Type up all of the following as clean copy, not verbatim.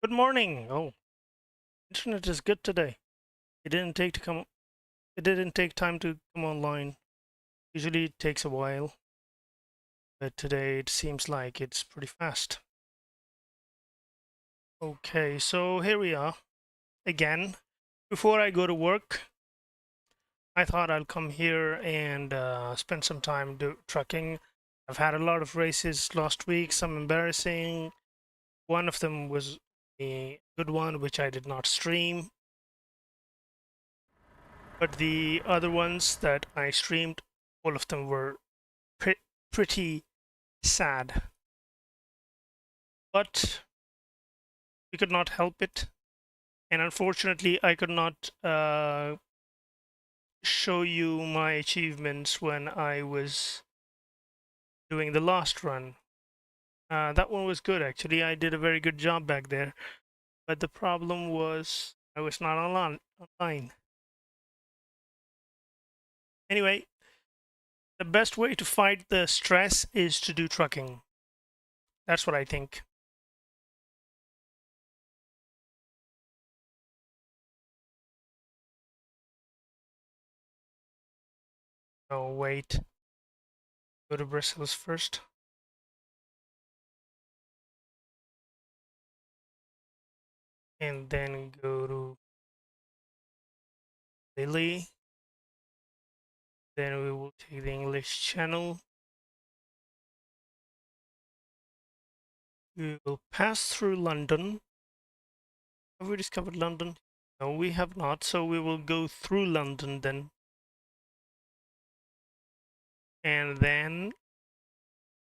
Good morning. Oh, internet is good today. It didn't take to come. It didn't take time to come online. Usually it takes a while, but today it seems like it's pretty fast. Okay, so here we are again. Before I go to work, I thought I'll come here and spend some time trucking. I've had a lot of races last week, some embarrassing. One of them was a good one, which I did not stream. But the other ones that I streamed, all of them were pretty sad. But we could not help it. And unfortunately, I could not show you my achievements when I was doing the last run. That one was good, actually. I did a very good job back there. But the problem was I was not online. Anyway, the best way to fight the stress is to do trucking. That's what I think. Oh, wait. Go to Brussels first. And then go to Lily. Then we will take the English channel. We will pass through London. Have we discovered London? No, we have not. So we will go through London then. And then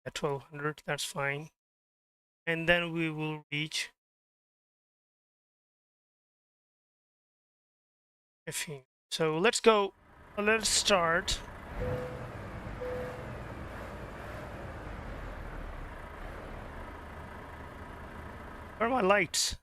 at 1200, that's fine. And then we will reach Effin. So let's go. Let's start. Where are my lights?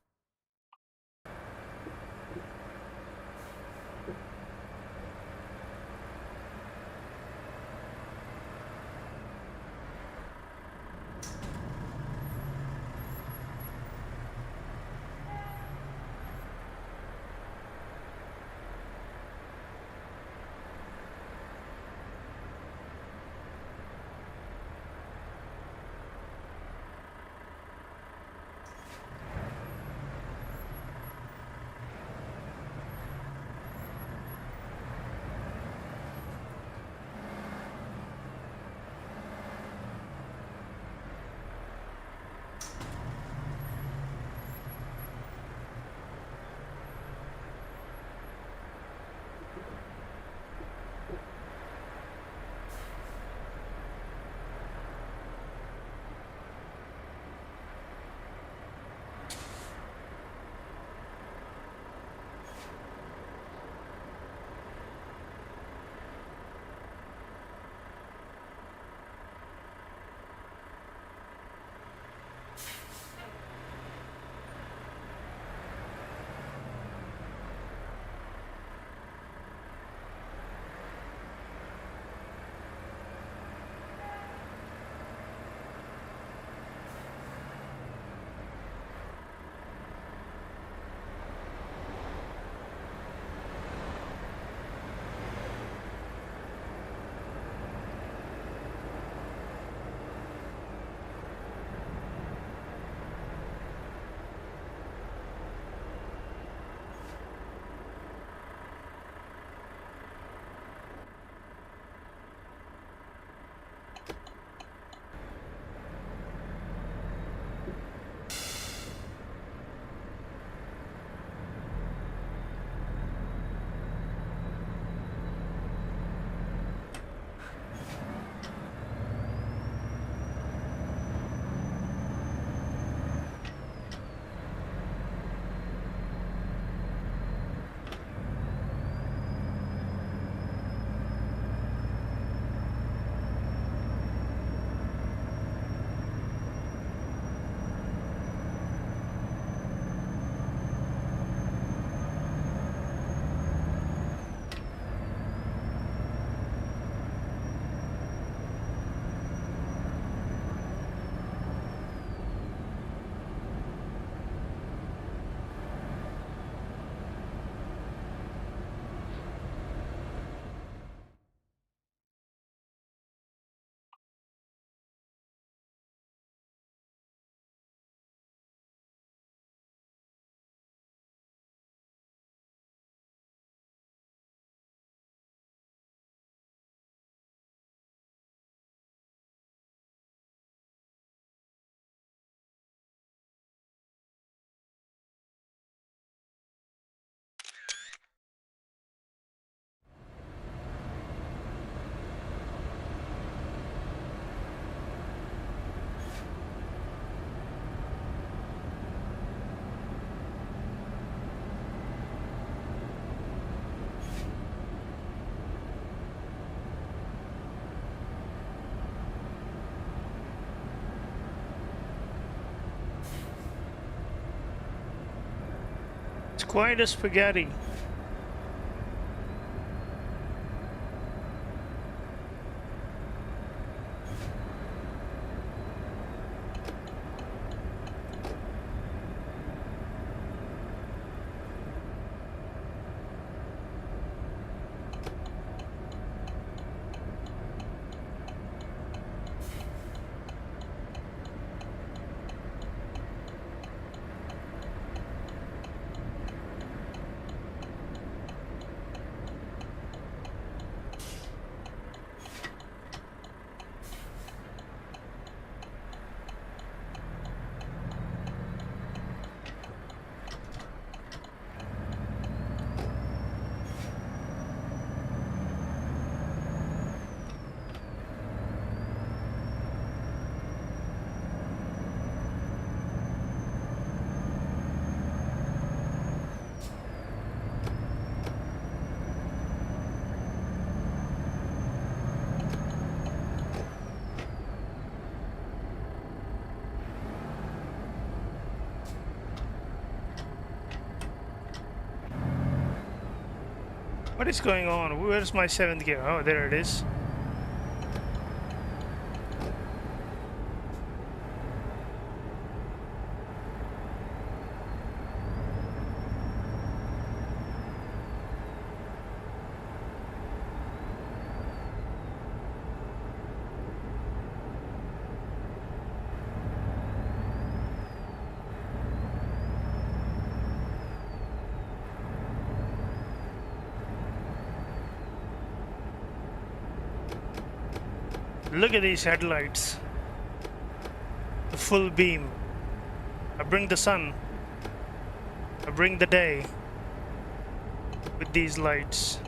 quite a spaghetti. What is going on? Where's my 7th gear? Oh, there it is. Look at these headlights. The full beam. I bring the sun. I bring the day with these lights.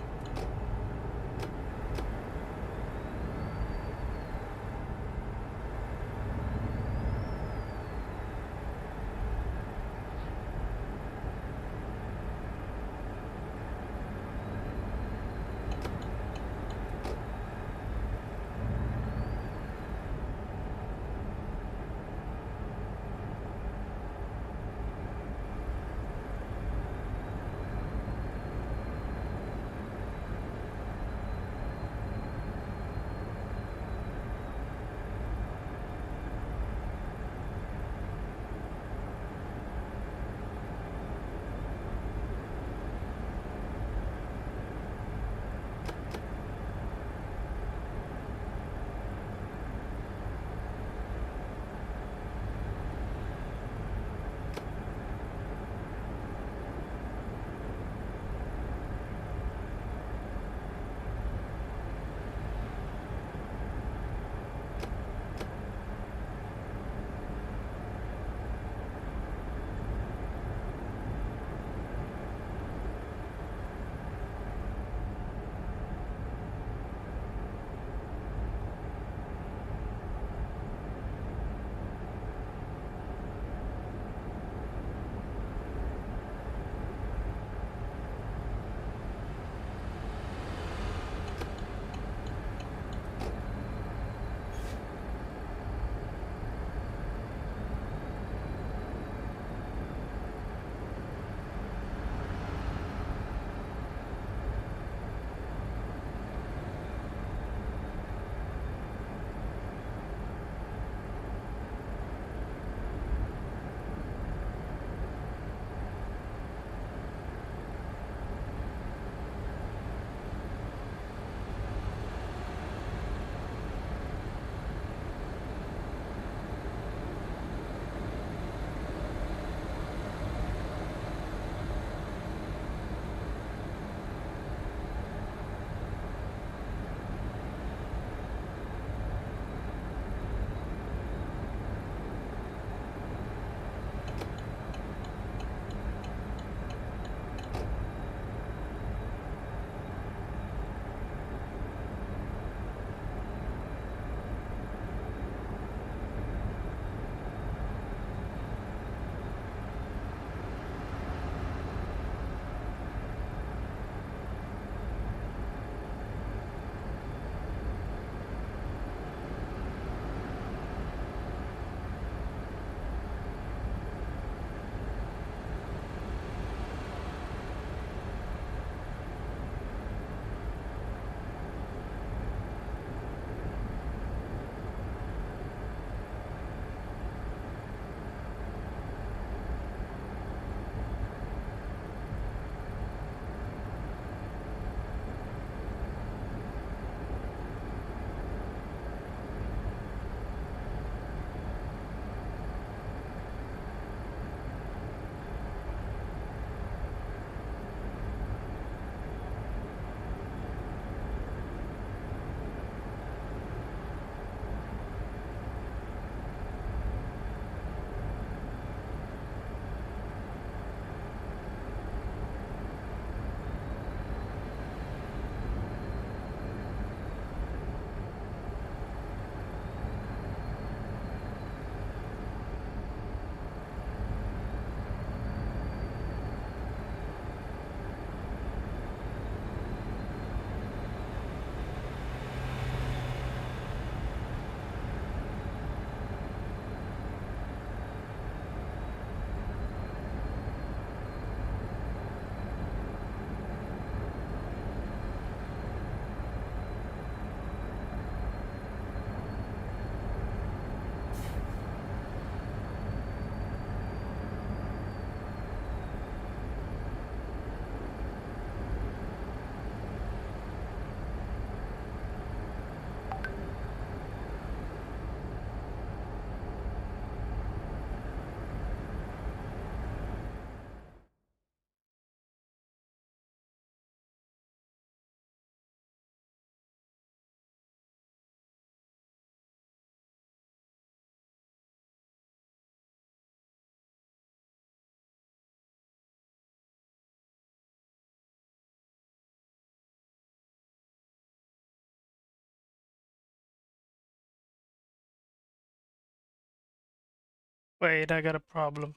Wait, I got a problem.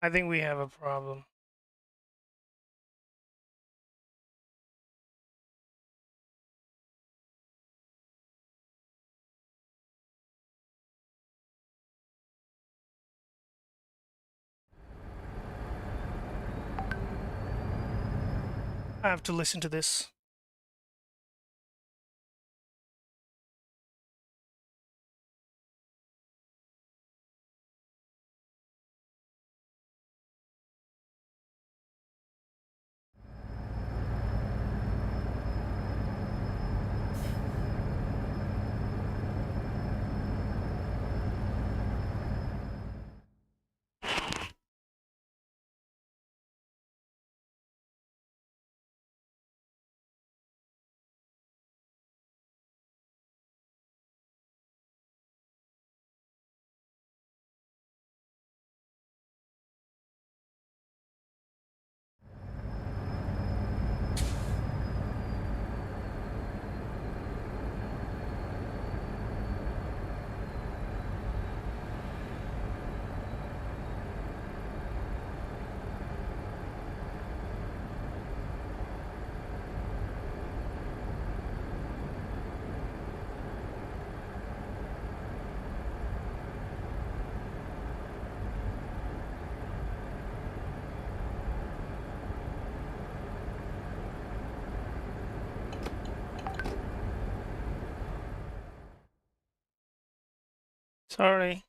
I think we have a problem. I have to listen to this. Sorry.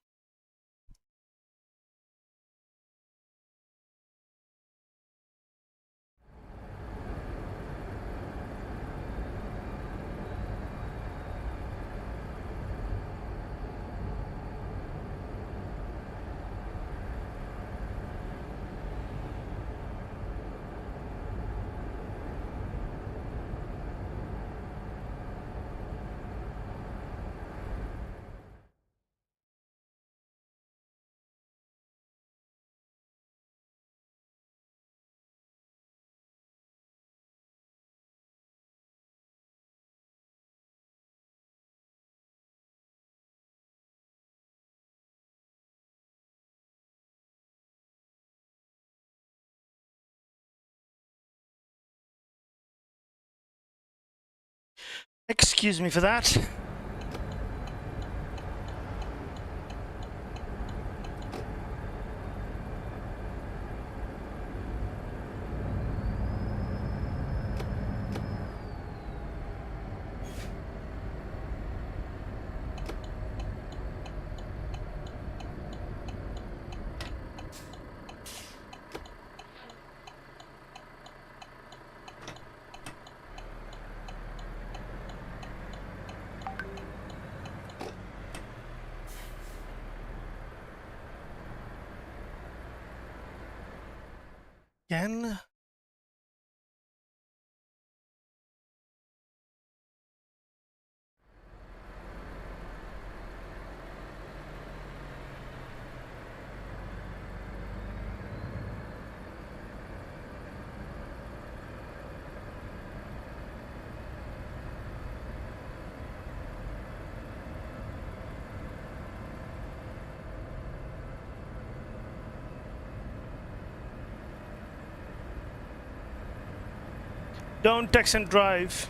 Excuse me for that. Again? Don't text and drive.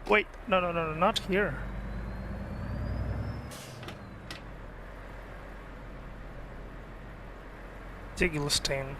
Wait, no, not here. Digilstein.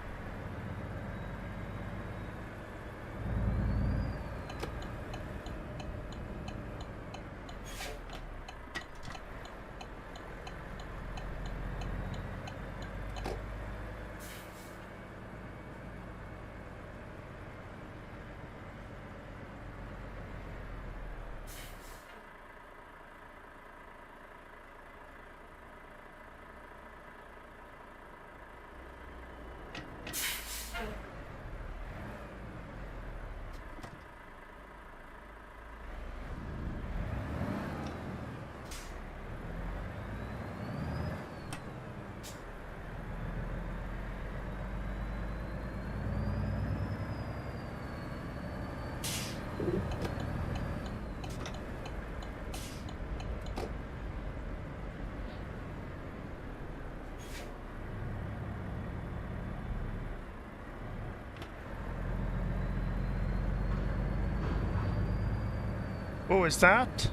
Oh, is that?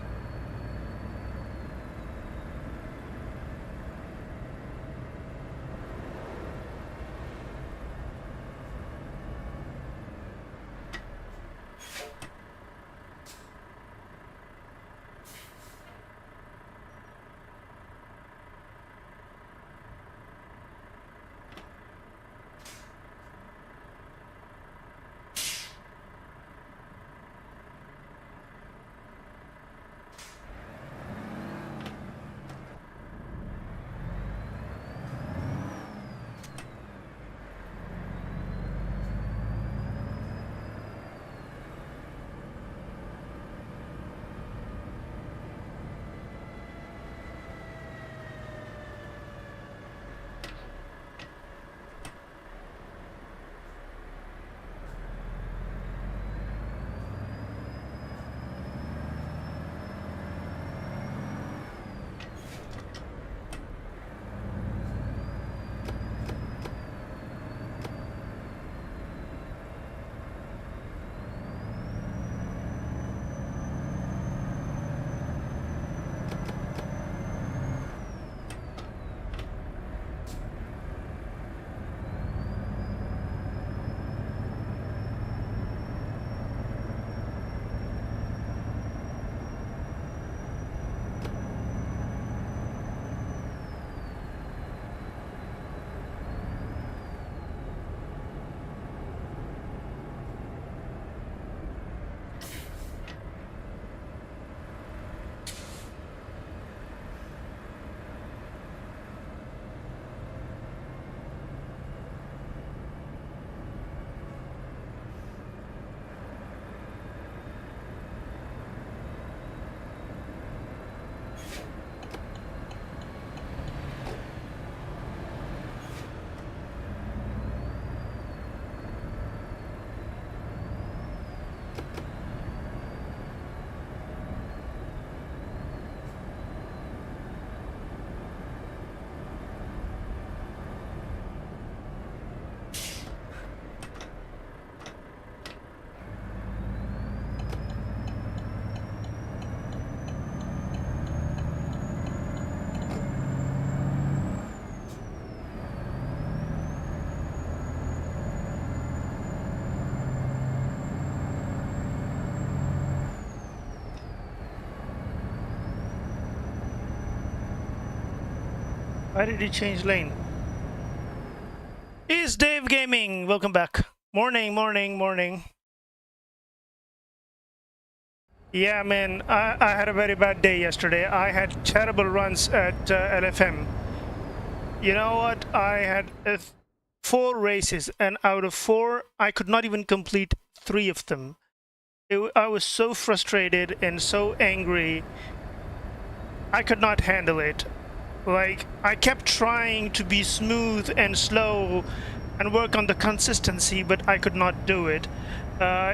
Why did he change lane? Is Dave Gaming? Welcome back. Morning, morning, morning. Yeah, man, I had a very bad day yesterday. I had terrible runs at LFM. You know what? I had 4 races, and out of 4, I could not even complete 3 of them. I was so frustrated and so angry. I could not handle it. Like, I kept trying to be smooth and slow and work on the consistency, but I could not do it.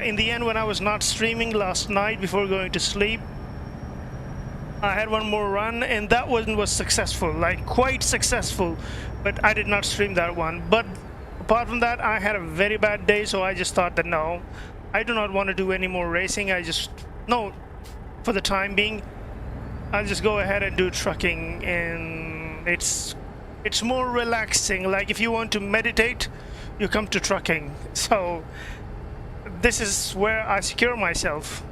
In the end, when I was not streaming last night before going to sleep, I had one more run, and that one was successful, like quite successful, but I did not stream that one. But apart from that, I had a very bad day, so I just thought that no, I do not want to do any more racing. No, for the time being, I'll just go ahead and do trucking, and it's more relaxing. Like, if you want to meditate, you come to trucking. So this is where I secure myself.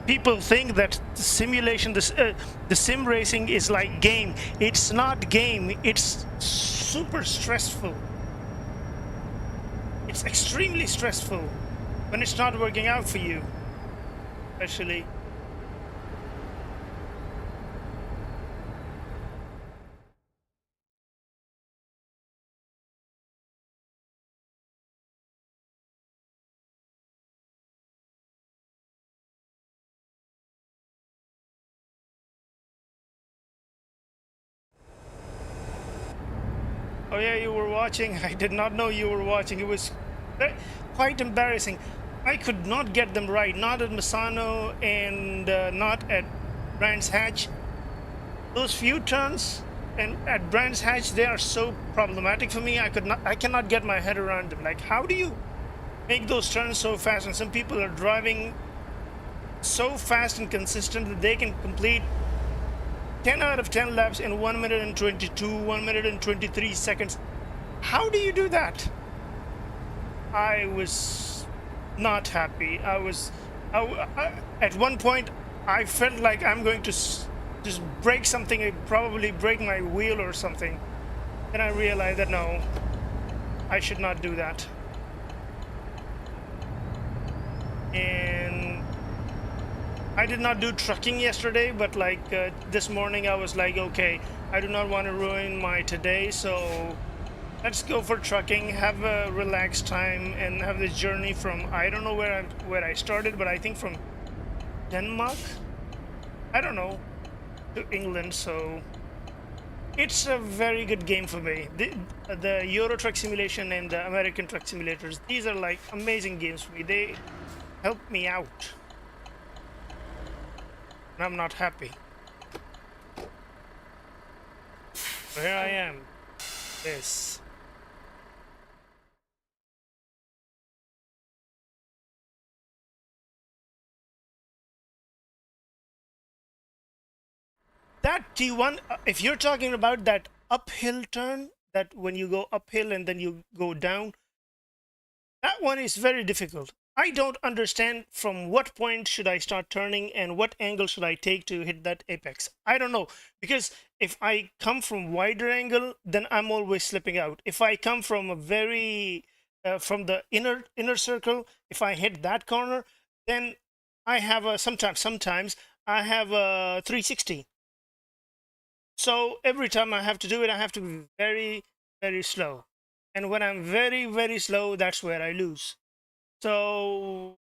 People think that the simulation, the sim racing is like game. It's not game. It's super stressful. It's extremely stressful when it's not working out for you, especially. Oh yeah, you were watching. I did not know you were watching. It was quite embarrassing. I could not get them right. Not at Misano and not at Brands Hatch. Those few turns and at Brands Hatch, they are so problematic for me. I cannot get my head around them. Like, how do you make those turns so fast, and some people are driving so fast and consistent that they can complete 10 out of 10 laps in 1 minute and 22, 1 minute and 23 seconds. How do you do that? I was not happy. At one point, I felt like I'm going to just break something, probably break my wheel or something. Then I realized that no, I should not do that. And I did not do trucking yesterday, but like this morning I was like, okay, I do not want to ruin my today, so let's go for trucking, have a relaxed time, and have this journey from, I don't know where I started, but I think from Denmark, I don't know, to England. So it's a very good game for me. The Euro Truck Simulation and the American Truck Simulators, these are like amazing games for me. They help me out. And I'm not happy. So here I am. This. That T1, if you're talking about that uphill turn, that when you go uphill and then you go down, that one is very difficult. I don't understand from what point should I start turning and what angle should I take to hit that apex. I don't know, because if I come from wider angle, then I'm always slipping out. If I come from a very from the inner circle, if I hit that corner, then I have a sometimes I have a 360. So every time I have to do it, I have to be very, very slow. And when I'm very, very slow, that's where I lose. So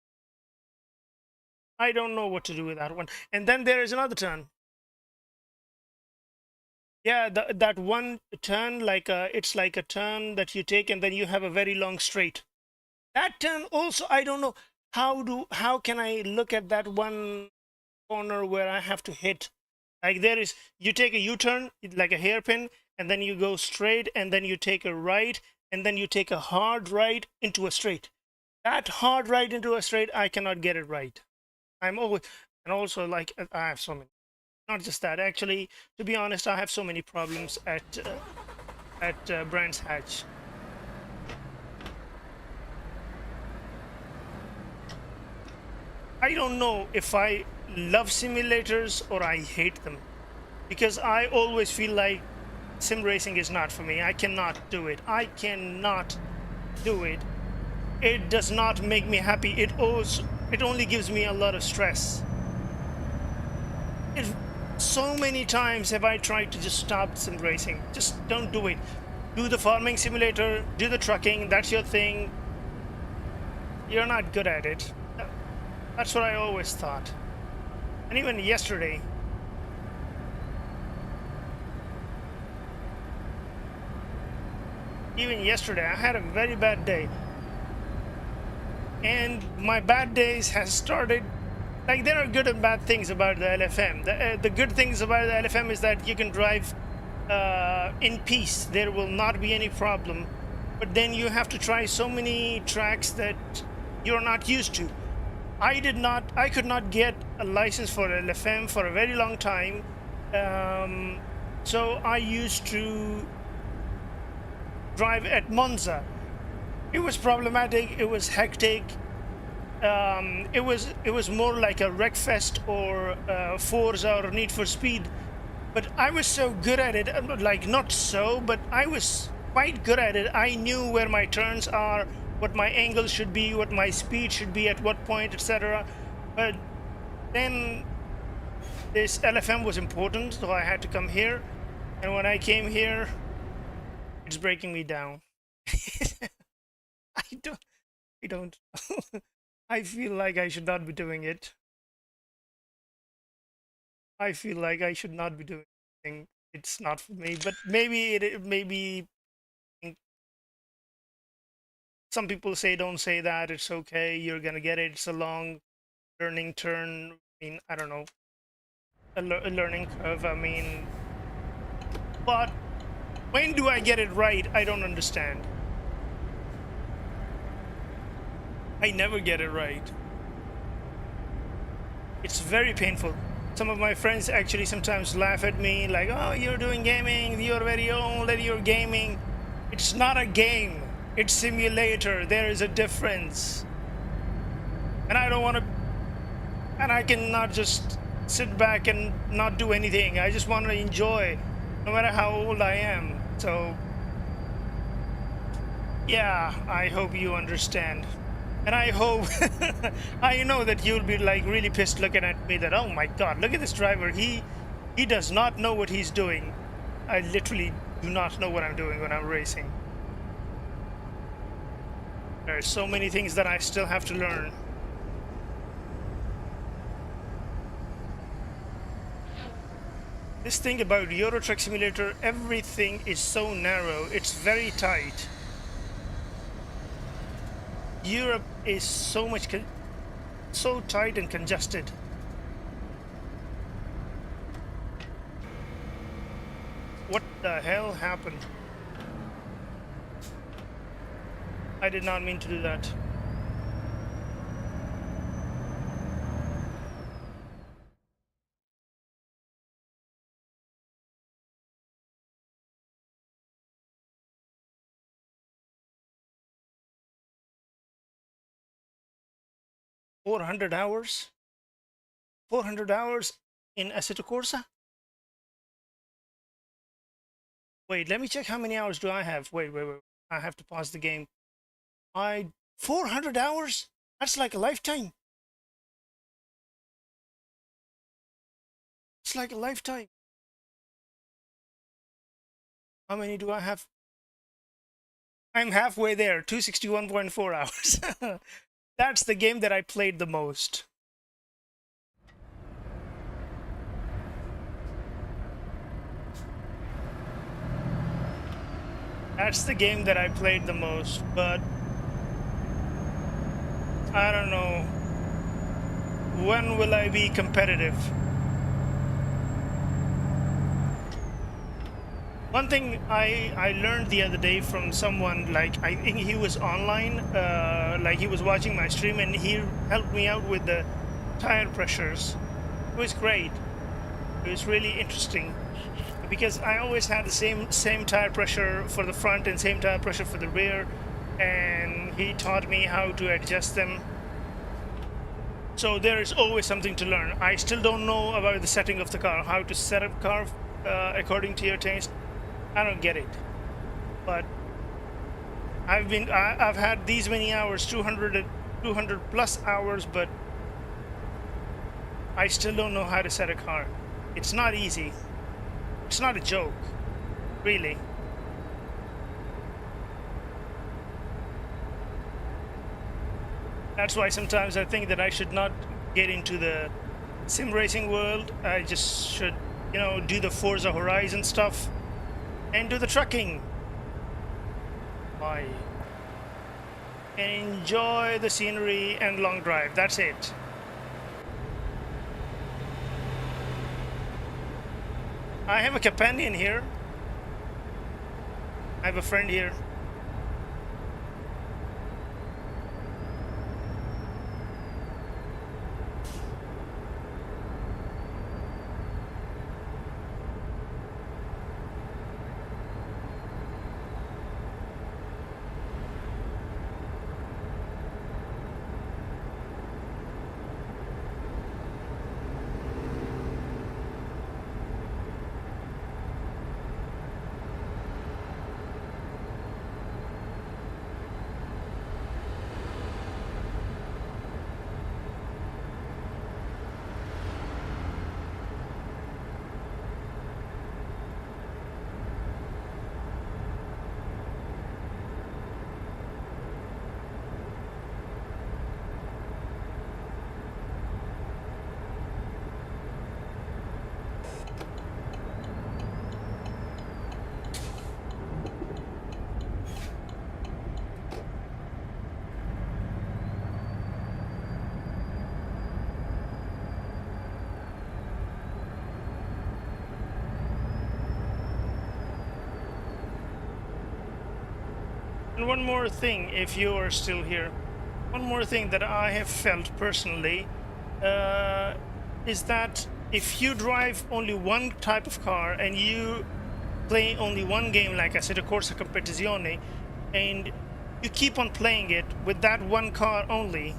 I don't know what to do with that one. And then there is another turn. Yeah, that one turn, like it's like a turn that you take and then you have a very long straight. That turn also, I don't know how can I look at that one corner where I have to hit. Like you take a U-turn, like a hairpin, and then you go straight, and then you take a right, and then you take a hard right into a straight. That hard right into a straight, I cannot get it right. I'm always, and also like I have so many. Not just that, actually, to be honest, I have so many problems at Brands Hatch. I don't know if I love simulators or I hate them, because I always feel like sim racing is not for me. I cannot do it. I cannot do it. It does not make me happy. It only gives me a lot of stress. So many times have I tried to just stop sim racing. Just don't do it. Do the farming simulator, do the trucking, that's your thing. You're not good at it. That's what I always thought. And even yesterday, I had a very bad day. And my bad days has started, like there are good and bad things about the LFM. The good things about the LFM is that you can drive in peace. There will not be any problem. But then you have to try so many tracks that you're not used to. I could not get a license for LFM for a very long time. So I used to drive at Monza. It was problematic, it was hectic. It was more like a Wreckfest or Forza or Need for Speed. But I was so good at it, like not so, but I was quite good at it. I knew where my turns are, what my angle should be, what my speed should be at what point, etc. But then this LFM was important, so I had to come here. And when I came here, it's breaking me down. I don't. I feel like I should not be doing it. I feel like I should not be doing anything. It's not for me, but maybe some people say don't say that. It's okay. You're gonna get it. It's a long learning turn. I mean, I don't know, a learning curve. I mean, but when do I get it right? I don't understand. I never get it right. It's very painful. Some of my friends actually sometimes laugh at me like, oh, you're doing gaming, you're very old and you're gaming. It's not a game, it's simulator. There is a difference. And I don't want to, and I cannot just sit back and not do anything. I just want to enjoy, no matter how old I am. So, yeah, I hope you understand. And I hope, I know that you'll be like really pissed looking at me that, oh my God, look at this driver. He does not know what he's doing. I literally do not know what I'm doing when I'm racing. There are so many things that I still have to learn. This thing about Eurotruck Simulator, everything is so narrow. It's very tight. Europe is so much, so tight and congested. What the hell happened? I did not mean to do that. $400? 400 hours in Assetto Corsa? Wait, let me check how many hours do I have. Wait. I have to pause the game. 400 hours? That's like a lifetime. It's like a lifetime. How many do I have? I'm halfway there, 261.4 hours. That's the game that I played the most. That's the game that I played the most, but I don't know. When will I be competitive? One thing I learned the other day from someone, like I think he was online, like he was watching my stream and he helped me out with the tire pressures. It was great. It was really interesting because I always had the same tire pressure for the front and same tire pressure for the rear, and he taught me how to adjust them. So there is always something to learn. I still don't know about the setting of the car, how to set up car according to your taste. I don't get it, but I've had these many hours, 200 plus hours, but I still don't know how to set a car. It's not easy. It's not a joke, really. That's why sometimes I think that I should not get into the sim racing world. I just should, you know, do the Forza Horizon stuff and do the trucking. Why? And enjoy the scenery and long drive. That's it. I have a companion here. I have a friend here. And one more thing, if you are still here, one more thing that I have felt personally is that if you drive only one type of car and you play only one game like Assetto Corsa Competizione, and you keep on playing it with that one car only,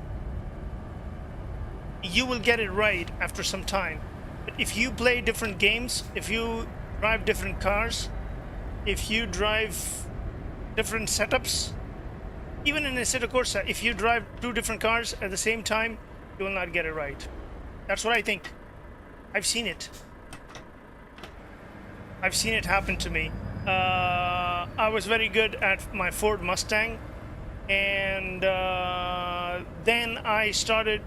you will get it right after some time. But if you play different games, if you drive different cars, if you drive different setups, even in Assetto Corsa, if you drive two different cars at the same time, you will not get it right. That's what I think. I've seen it. I've seen it happen to me. I was very good at my Ford Mustang, and then I started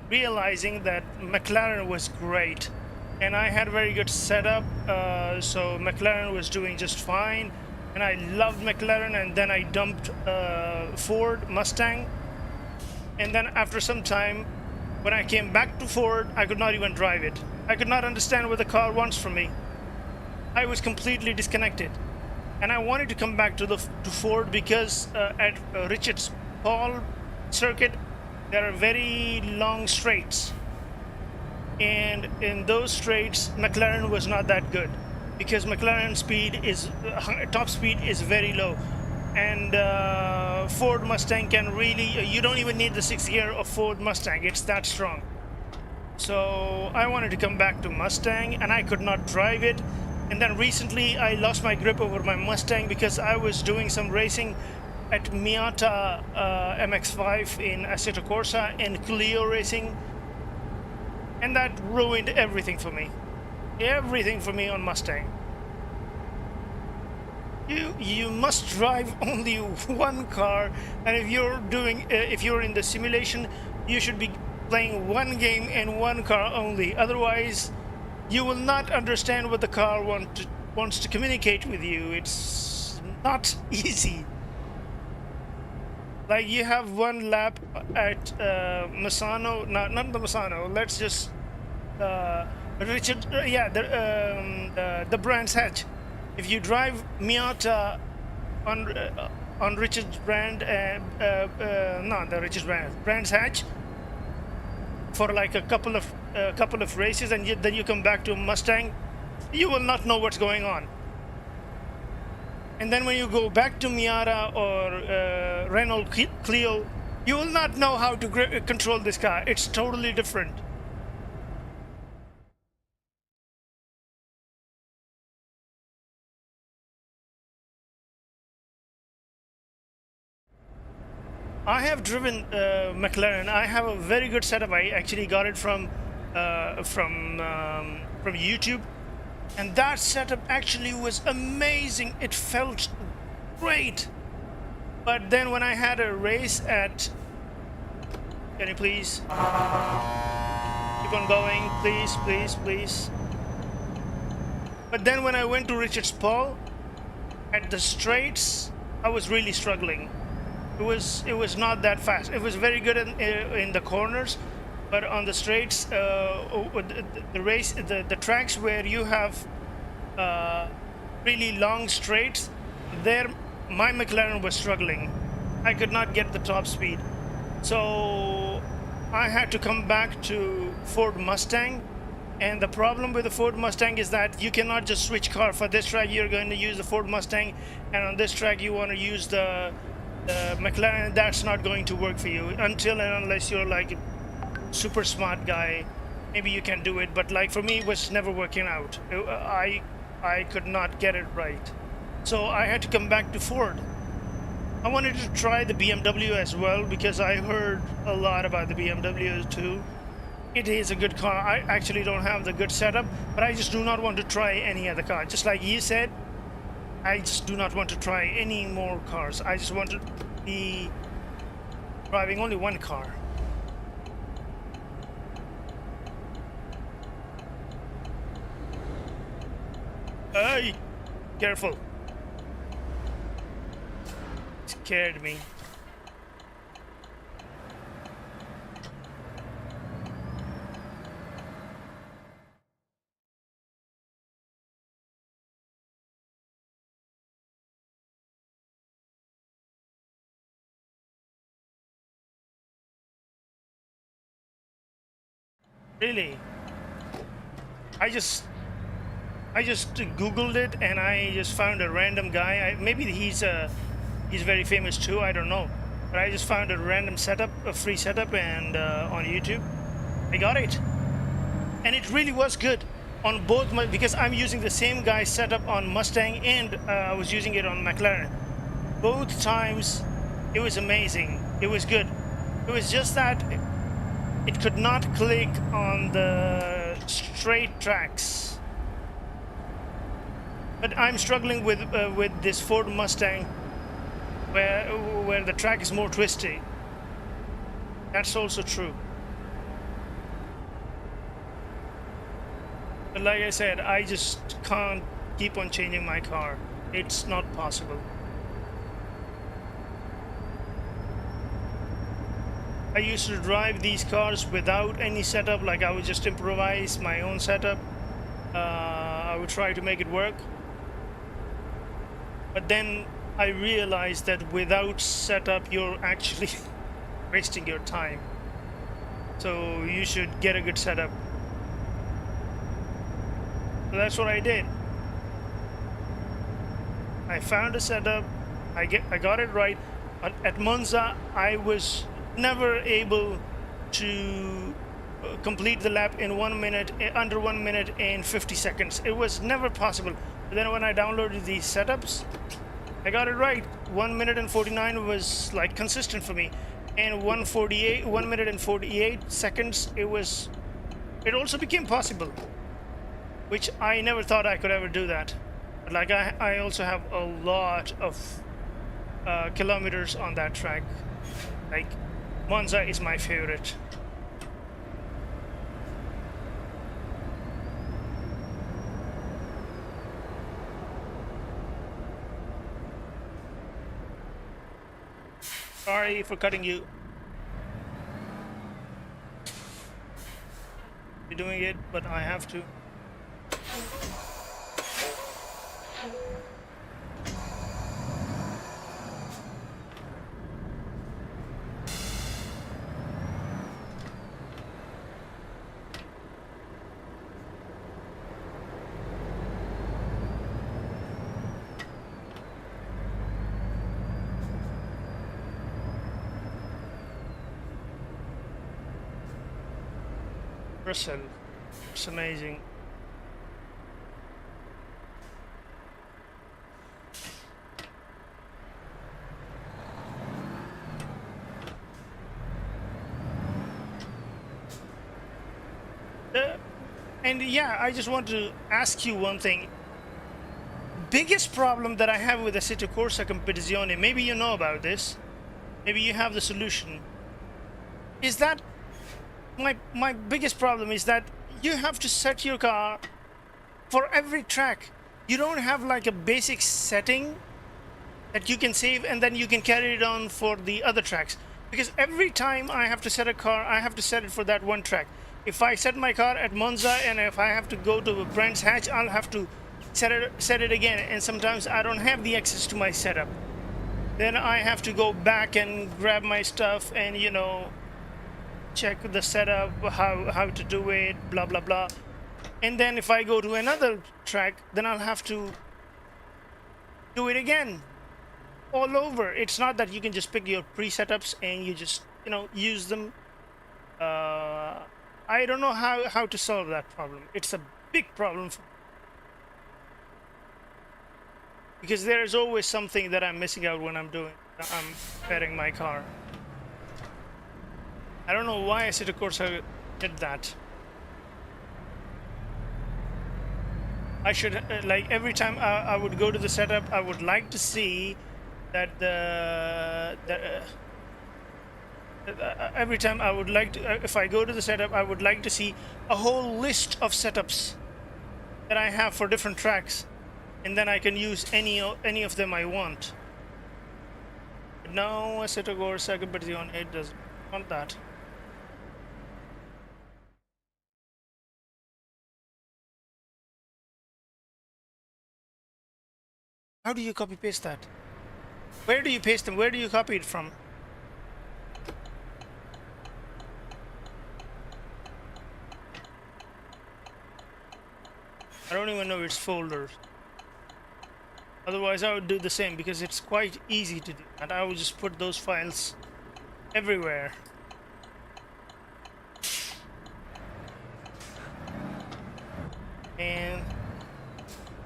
realizing that McLaren was great, and I had a very good setup, so McLaren was doing just fine, and I loved McLaren. And then I dumped Ford Mustang, and then after some time, when I came back to Ford, I could not even drive it. I could not understand what the car wants from me. I was completely disconnected, and I wanted to come back to Ford because at Richards Paul circuit there are very long straights, and in those straights McLaren was not that good because McLaren speed is top speed is very low, and Ford Mustang can really, you don't even need the 6th gear of Ford Mustang, it's that strong. So I wanted to come back to Mustang, and I could not drive it. And then recently I lost my grip over my Mustang because I was doing some racing at Miata MX-5 in Assetto Corsa and Clio racing, and that ruined everything for me. Everything for me on Mustang. You must drive only one car, and if you're in the simulation, you should be playing one game and one car only. Otherwise, you will not understand what the car wants to communicate with you. It's not easy. Like, you have one lap at Misano, not the Misano. Let's just Richard, the Brands Hatch. If you drive Miata on Richard's brand, not the Richard's brand, Brands Hatch, for like a couple of races, and then you come back to Mustang, you will not know what's going on. And then when you go back to Miata or Renault Clio, you will not know how to control this car. It's totally different. I have driven McLaren. I have a very good setup. I actually got it from YouTube, and that setup actually was amazing. It felt great. But then when I had a race at, can you please keep on going, please. But then when I went to Richards Paul at the straights, I was really struggling. It was not that fast. It was very good in the corners, but on the straights, the tracks where you have really long straights, there my McLaren was struggling. I could not get the top speed, so I had to come back to Ford Mustang. And the problem with the Ford Mustang is that you cannot just switch car. For this track you're going to use the Ford Mustang, and on this track you want to use the McLaren. That's not going to work for you until and unless you're like a super smart guy. Maybe you can do it, but like for me, it was never working out. I could not get it right, so I had to come back to Ford. I wanted to try the BMW as well because I heard a lot about the BMW too. It is a good car. I actually don't have the good setup, but I just do not want to try any other car. Just like you said, I just do not want to try any more cars. I just want to be driving only one car. Hey, careful. Scared me. Really? I just Googled it and I just found a random guy. Maybe he's very famous too. I don't know. But I just found a random setup, a free setup, and on YouTube, I got it, and it really was good on both my, because I'm using the same guy's setup on Mustang and I was using it on McLaren. Both times, it was amazing. It was good. It was just that it could not click on the straight tracks. But I'm struggling with this Ford Mustang, where the track is more twisty. That's also true. But like I said, I just can't keep on changing my car. It's not possible. I used to drive these cars without any setup, like I would just improvise my own setup. I would try to make it work. But then I realized that without setup, you're actually wasting your time. So you should get a good setup. So that's what I did. I found a setup. I got it right. But at Monza, I was never able to complete the lap in 1 minute, under 1 minute and 50 seconds. It was never possible. But then when I downloaded these setups, I got it right. 1 minute and 49 was like consistent for me, and 1 minute and 48 seconds, it also became possible, which I never thought I could ever do that. But like I also have a lot of kilometers on that track. Like Monza is my favorite. Sorry for cutting you. You're doing it, but I have to. Brazil. It's amazing. And yeah, I just want to ask you one thing. Biggest problem that I have with the Assetto Corsa Competizione, maybe you know about this, maybe you have the solution, is that my biggest problem is that you have to set your car for every track. You don't have like a basic setting that you can save and then you can carry it on for the other tracks. Because every time I have to set a car, I have to set it for that one track. If I set my car at Monza and if I have to go to Brands Hatch, I'll have to set it again. And sometimes I don't have the access to my setup. Then I have to go back and grab my stuff and, you know, check the setup, how to do it, blah blah blah. And then if I go to another track, then I'll have to do it again all over. It's not that you can just pick your pre-setups and you just, you know, use them. I don't know how to solve that problem. It's a big problem because there's always something that I'm missing out when I'm preparing my car. I don't know why Assetto Corsa did that. I should, like, every time I would go to the setup, I would like to see that every time I would like to, if I go to the setup, I would like to see a whole list of setups that I have for different tracks, and then I can use any of them I want. But now Assetto Corsa Competizione, it doesn't want that. How do you copy paste that? Where do you paste them? Where do you copy it from? I don't even know its folders. Otherwise I would do the same, because it's quite easy to do, and I would just put those files everywhere. And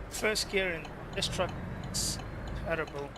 first gear in this truck is terrible.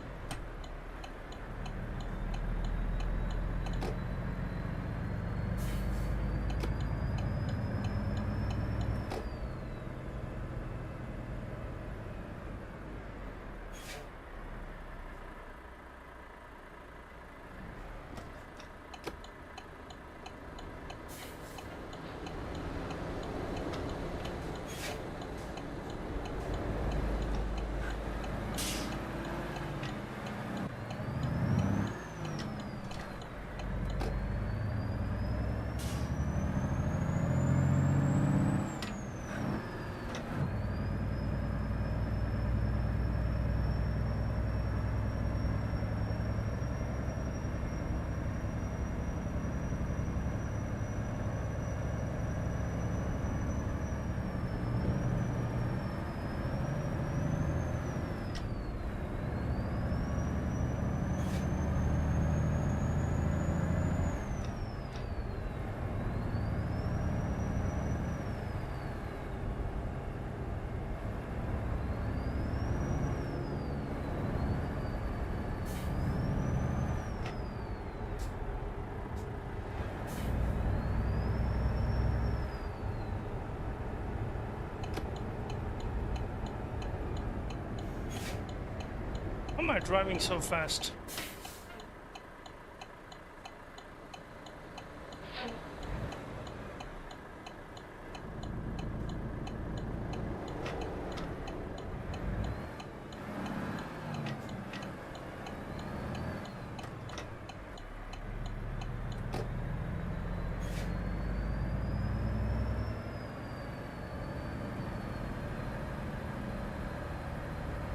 Why am I driving so fast?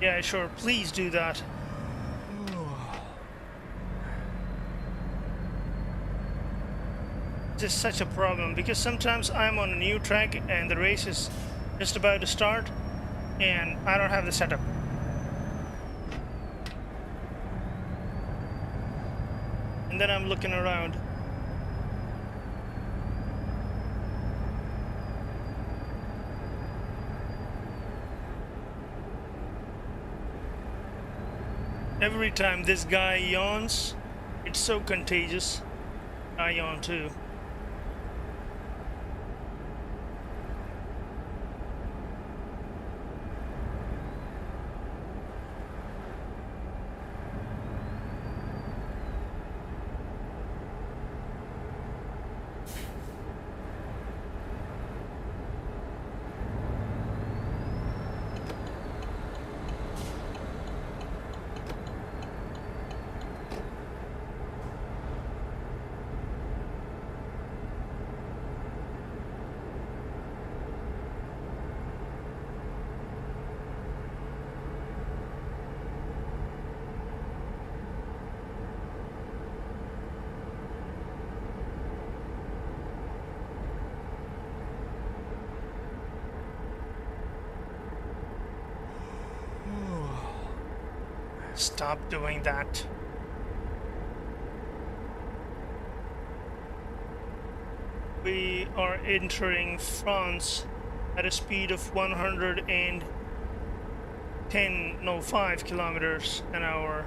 Yeah, sure, please do that. This is such a problem, because sometimes I'm on a new track and the race is just about to start and I don't have the setup. And then I'm looking around. Every time this guy yawns, it's so contagious. I yawn too. Stop doing that. We are entering France at a speed of 5 kilometers an hour.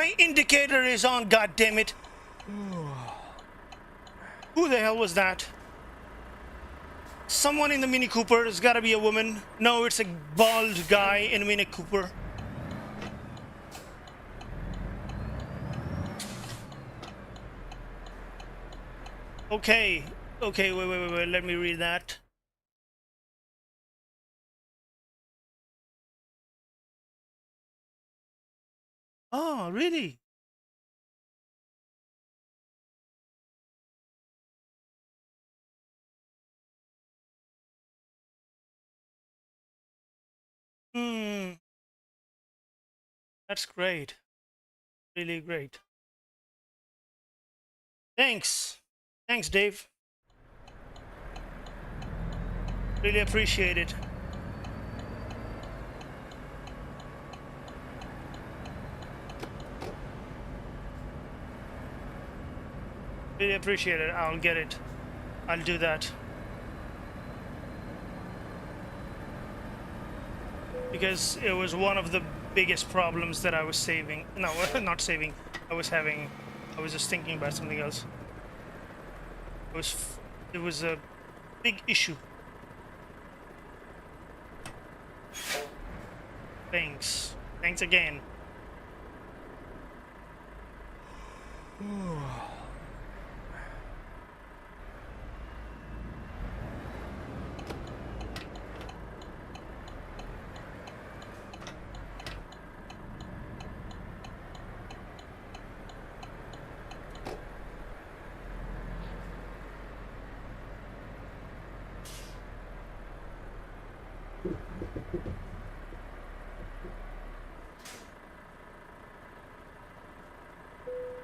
My indicator is on, god damn it. Who the hell was that? Someone in the Mini Cooper. It's gotta be a woman. No, it's a bald guy in a Mini Cooper. Okay. Okay, wait. Let me read that. Oh, really? Hmm. That's great. Really great. Thanks. Thanks, Dave. Really appreciate it. Really appreciate it. I'll get it. I'll do that. Because it was one of the biggest problems that I was saving. No, not saving. I was having. I was just thinking about something else. It was a big issue. Thanks. Thanks again.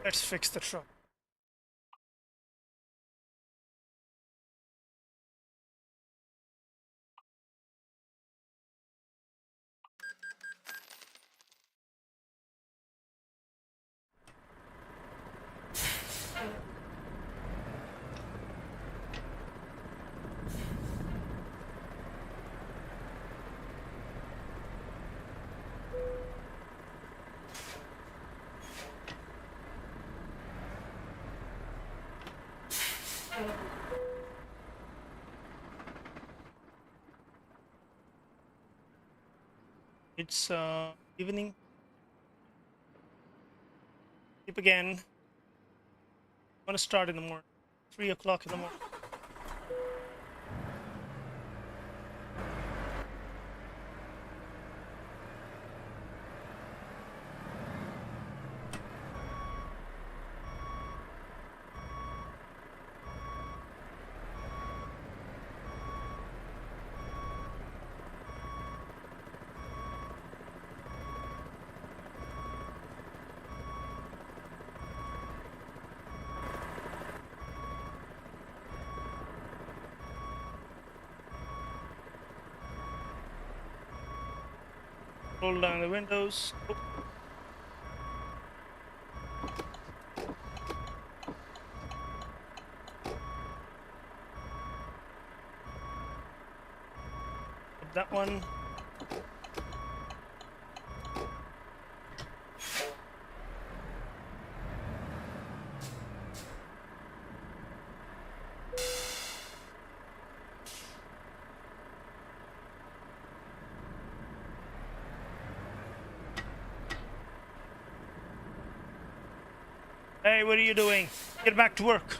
Let's fix the truck. It's evening. Sleep again. I'm gonna start in the morning. 3 o'clock in the morning. Roll down the windows. Oh. That one. Hey, what are you doing? Get back to work.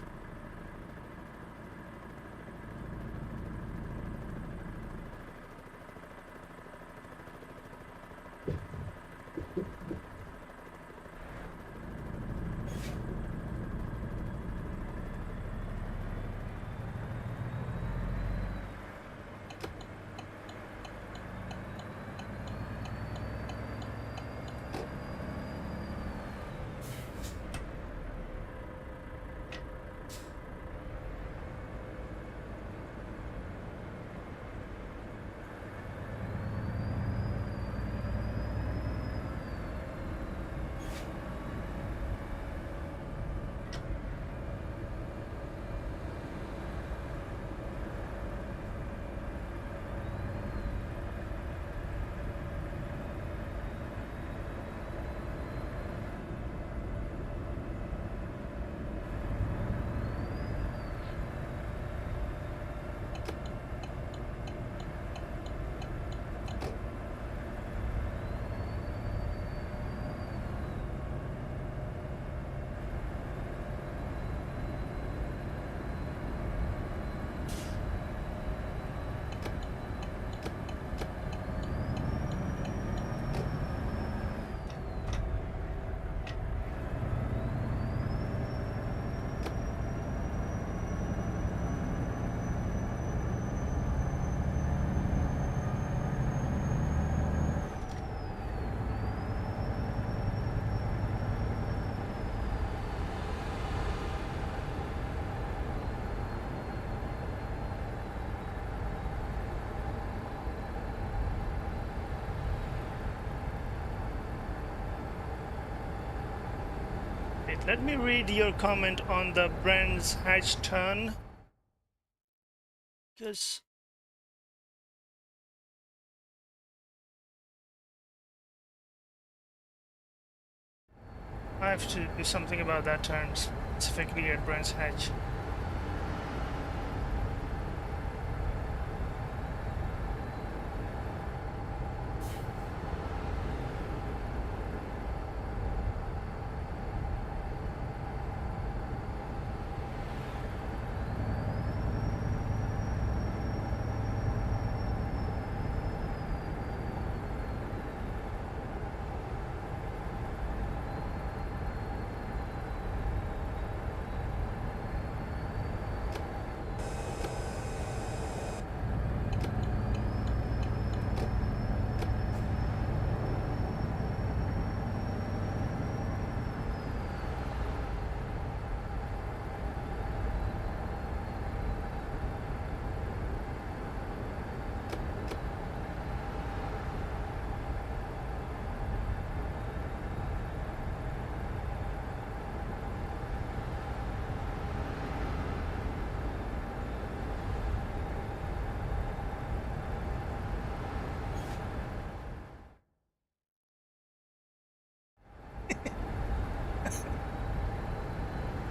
Wait, let me read your comment on the Brands Hatch turn. Because I have to do something about that turn, specifically at Brands Hatch.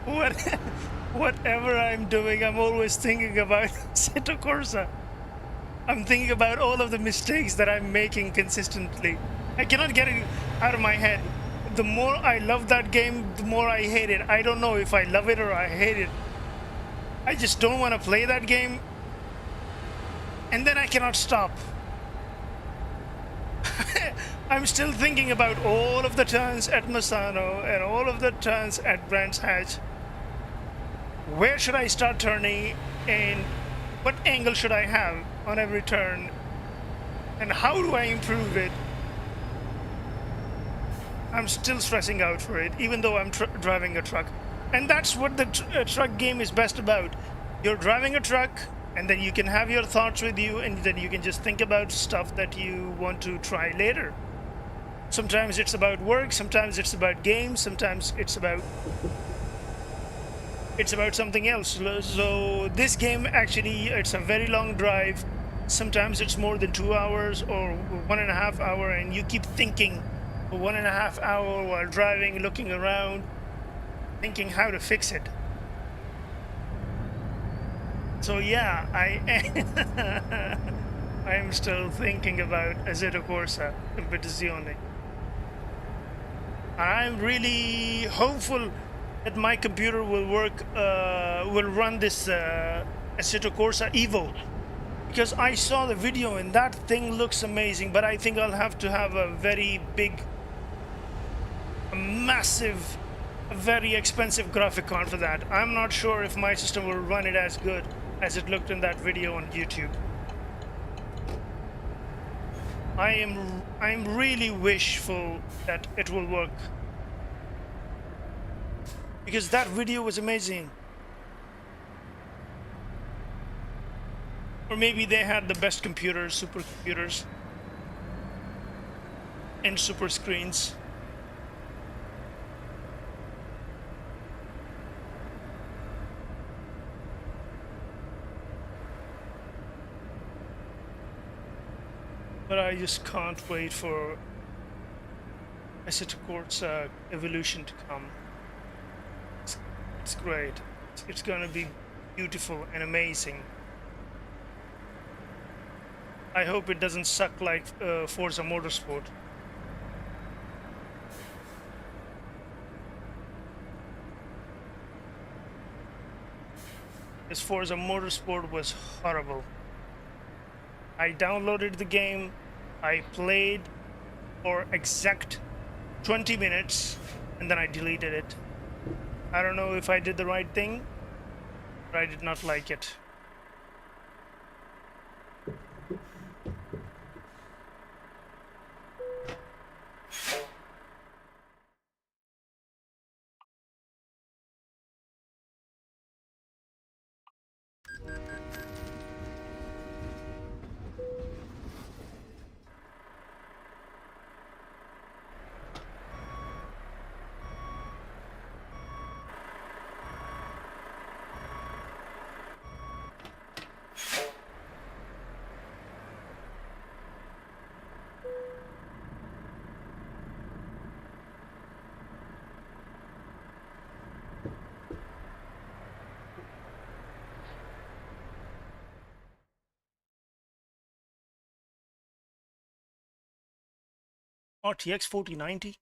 What, whatever I'm doing, I'm always thinking about Assetto Corsa. I'm thinking about all of the mistakes that I'm making consistently. I cannot get it out of my head. The more I love that game, the more I hate it. I don't know if I love it or I hate it. I just don't want to play that game. And then I cannot stop. I'm still thinking about all of the turns at Misano and all of the turns at Brands Hatch. Where should I start turning and what angle should I have on every turn? And how do I improve it? I'm still stressing out for it, even though I'm driving a truck. And that's what the truck game is best about. You're driving a truck, and then you can have your thoughts with you, and then you can just think about stuff that you want to try later. Sometimes it's about work, sometimes it's about games, sometimes it's about something else. So this game actually, it's a very long drive. Sometimes it's more than 2 hours or 1.5 hours, and you keep thinking for 1.5 hours while driving, looking around, thinking how to fix it. So yeah, I am still thinking about Assetto Corsa Competizione. I'm really hopeful that my computer will work, will run this Assetto Corsa Evo, because I saw the video and that thing looks amazing, but I think I'll have to have a very big, a massive, a very expensive graphic card for that. I'm not sure if my system will run it as good as it looked in that video on YouTube. I'm really wishful that it will work, because that video was amazing. Or maybe they had the best computers, supercomputers, and super screens. But I just can't wait for Assetto Corsa Evolution to come. It's great. It's gonna be beautiful and amazing. I hope it doesn't suck like Forza Motorsport. This Forza Motorsport was horrible. I downloaded the game, I played for exact 20 minutes, and then I deleted it. I don't know if I did the right thing, but I did not like it. RTX 4090.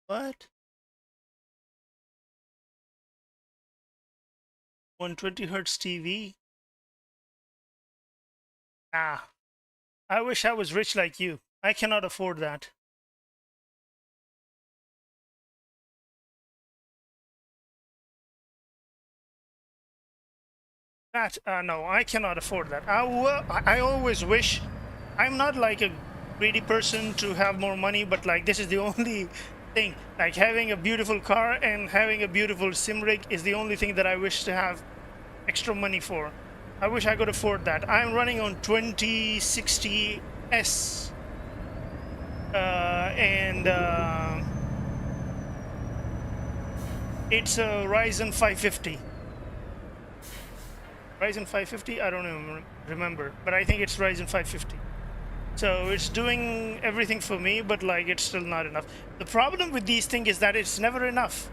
What? 120 hertz TV? Ah, I wish I was rich like you. I cannot afford that. No, I cannot afford that. I always wish. I'm not like a greedy person to have more money, but like this is the only thing. Like having a beautiful car and having a beautiful sim rig is the only thing that I wish to have extra money for. I wish I could afford that. I'm running on 2060S, and it's a Ryzen 550. Ryzen 550? I don't even remember, but I think it's Ryzen 550. So it's doing everything for me, but like it's still not enough. The problem with these things is that it's never enough.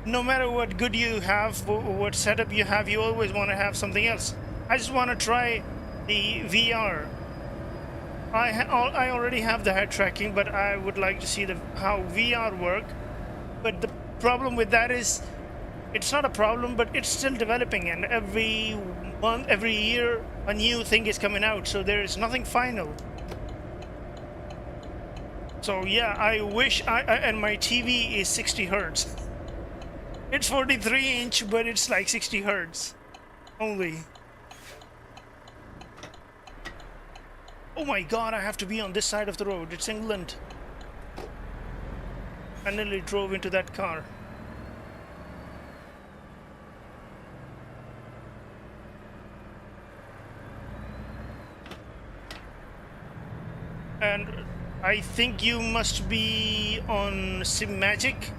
No matter what good you have, what setup you have, you always want to have something else. I just want to try the VR. I already have the head tracking, but I would like to see how VR work. But the problem with that is, it's not a problem, but it's still developing, and every month, every year, a new thing is coming out, so there is nothing final. So yeah, I wish and my TV is 60 hertz. It's 43-inch, but it's like 60 hertz only. Oh my god, I have to be on this side of the road. It's England. I nearly drove into that car. And I think you must be on SimMagic.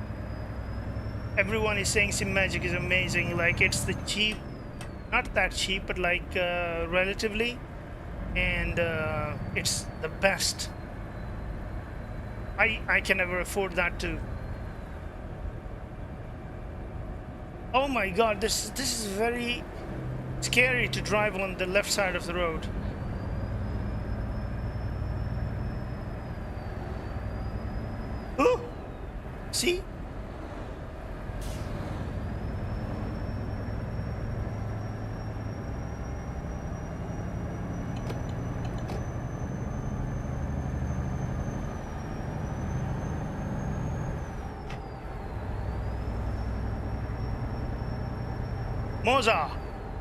Everyone is saying SimMagic is amazing. Like it's the cheap, not that cheap, but like relatively, and it's the best. I can never afford that too. Oh my god, this is very scary to drive on the left side of the road. Oh, see? Moza!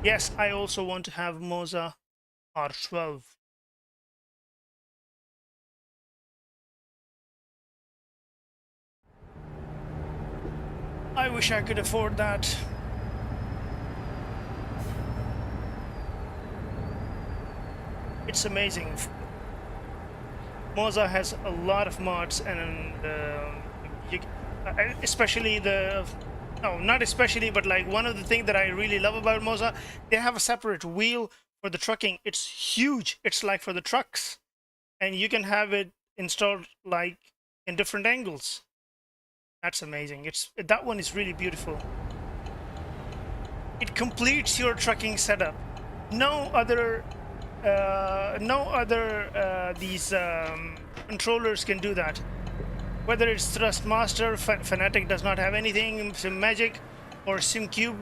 Yes, I also want to have Moza R12. I wish I could afford that. It's amazing. Moza has a lot of mods, and especially the... No, not especially, but like one of the things that I really love about Moza, they have a separate wheel for the trucking. It's huge. It's like for the trucks. And you can have it installed like in different angles. That's amazing. That one is really beautiful. It completes your trucking setup. No other these controllers can do that. Whether it's Thrustmaster, Fnatic does not have anything, SimMagic or SimCube,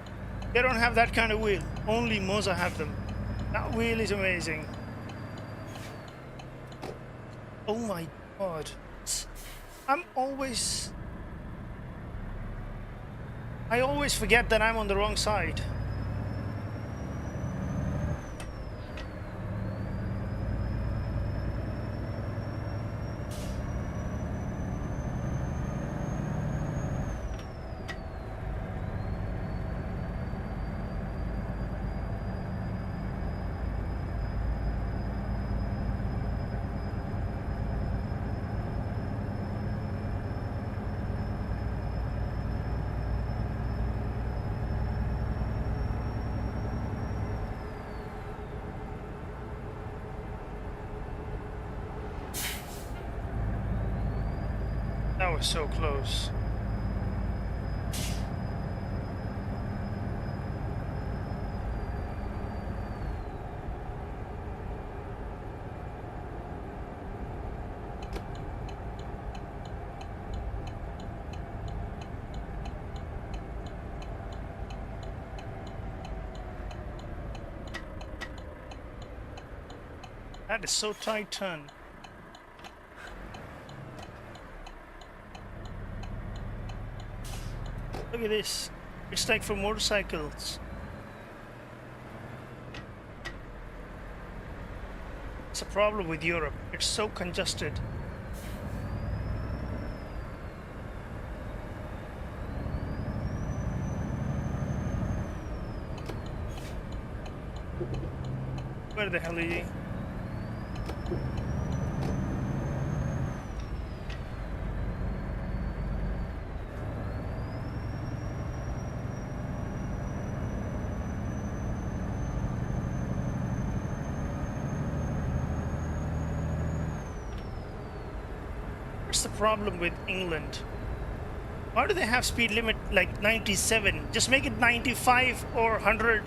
they don't have that kind of wheel. Only Moza have them. That wheel is amazing. Oh my god. I always forget that I'm on the wrong side. That was so close. That is so tight turn. Look at this. It's like for motorcycles. It's a problem with Europe. It's so congested. Where the hell are you? What's the problem with England? Why do they have speed limit like 97? Just make it 95 or 100.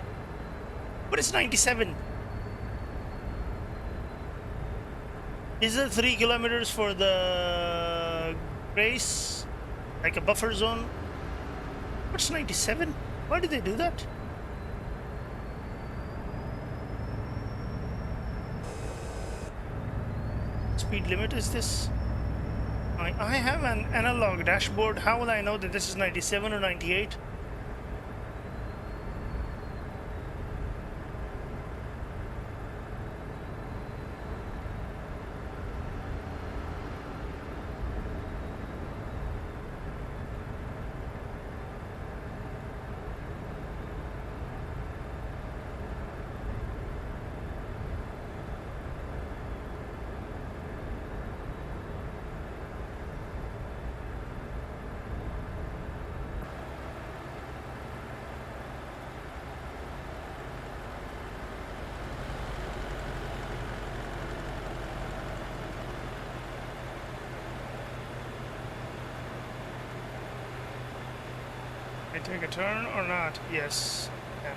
What is 97? Is it 3 kilometers for the race? Like a buffer zone? What's 97? Why did they do that? Speed limit is this? I have an analog dashboard. How will I know that this is 97 or 98? I take a turn or not? Yes. Yeah.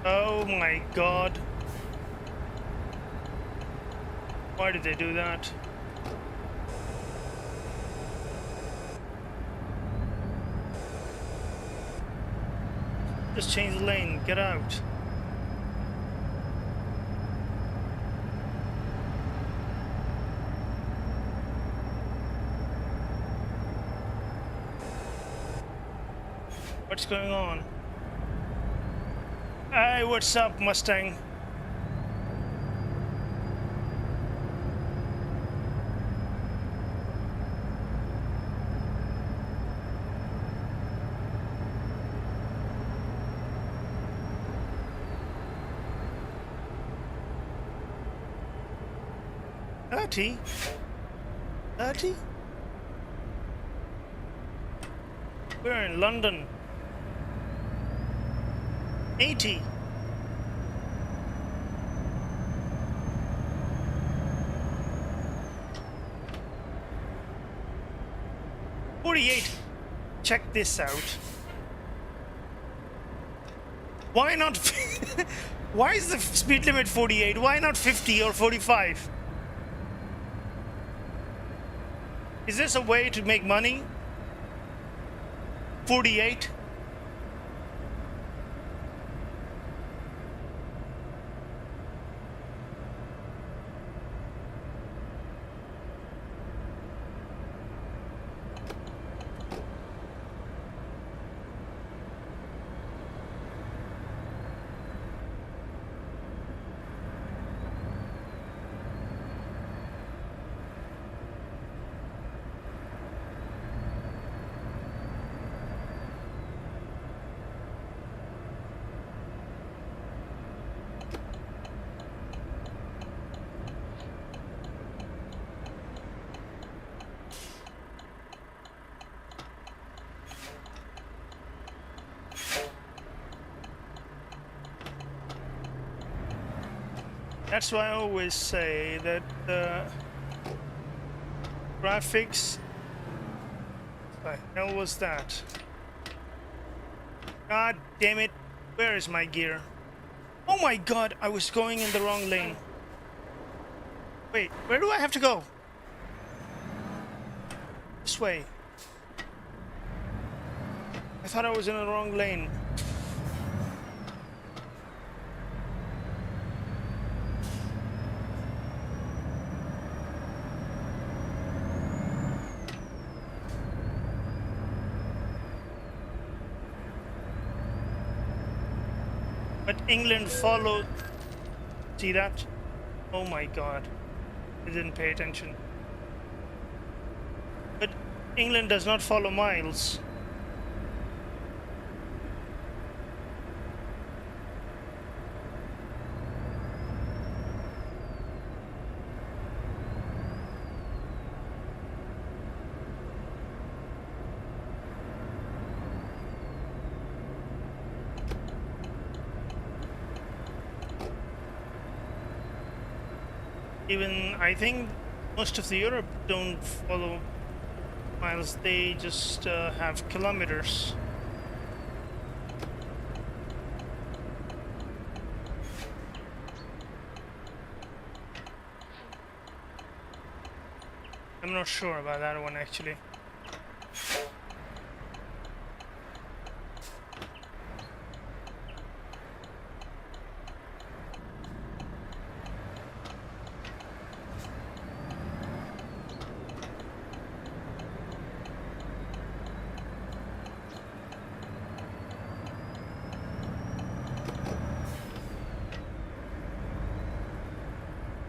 Oh my god. Why did they do that? Just change the lane, get out. What's going on? Hey, what's up, Mustang? Thirty? We're in London. 80. Check this out. Why not? Why is the speed limit 48? Why not 50 or 45? Is this a way to make money? 48? That's why I always say that the graphics. What the hell was that? God damn it! Where is my gear? Oh my god! I was going in the wrong lane. Wait, where do I have to go? This way. I thought I was in the wrong lane. But England followed. See that? Oh my god. I didn't pay attention. But England does not follow miles. Even I think most of the Europe don't follow miles, they just have kilometers. I'm not sure about that one actually.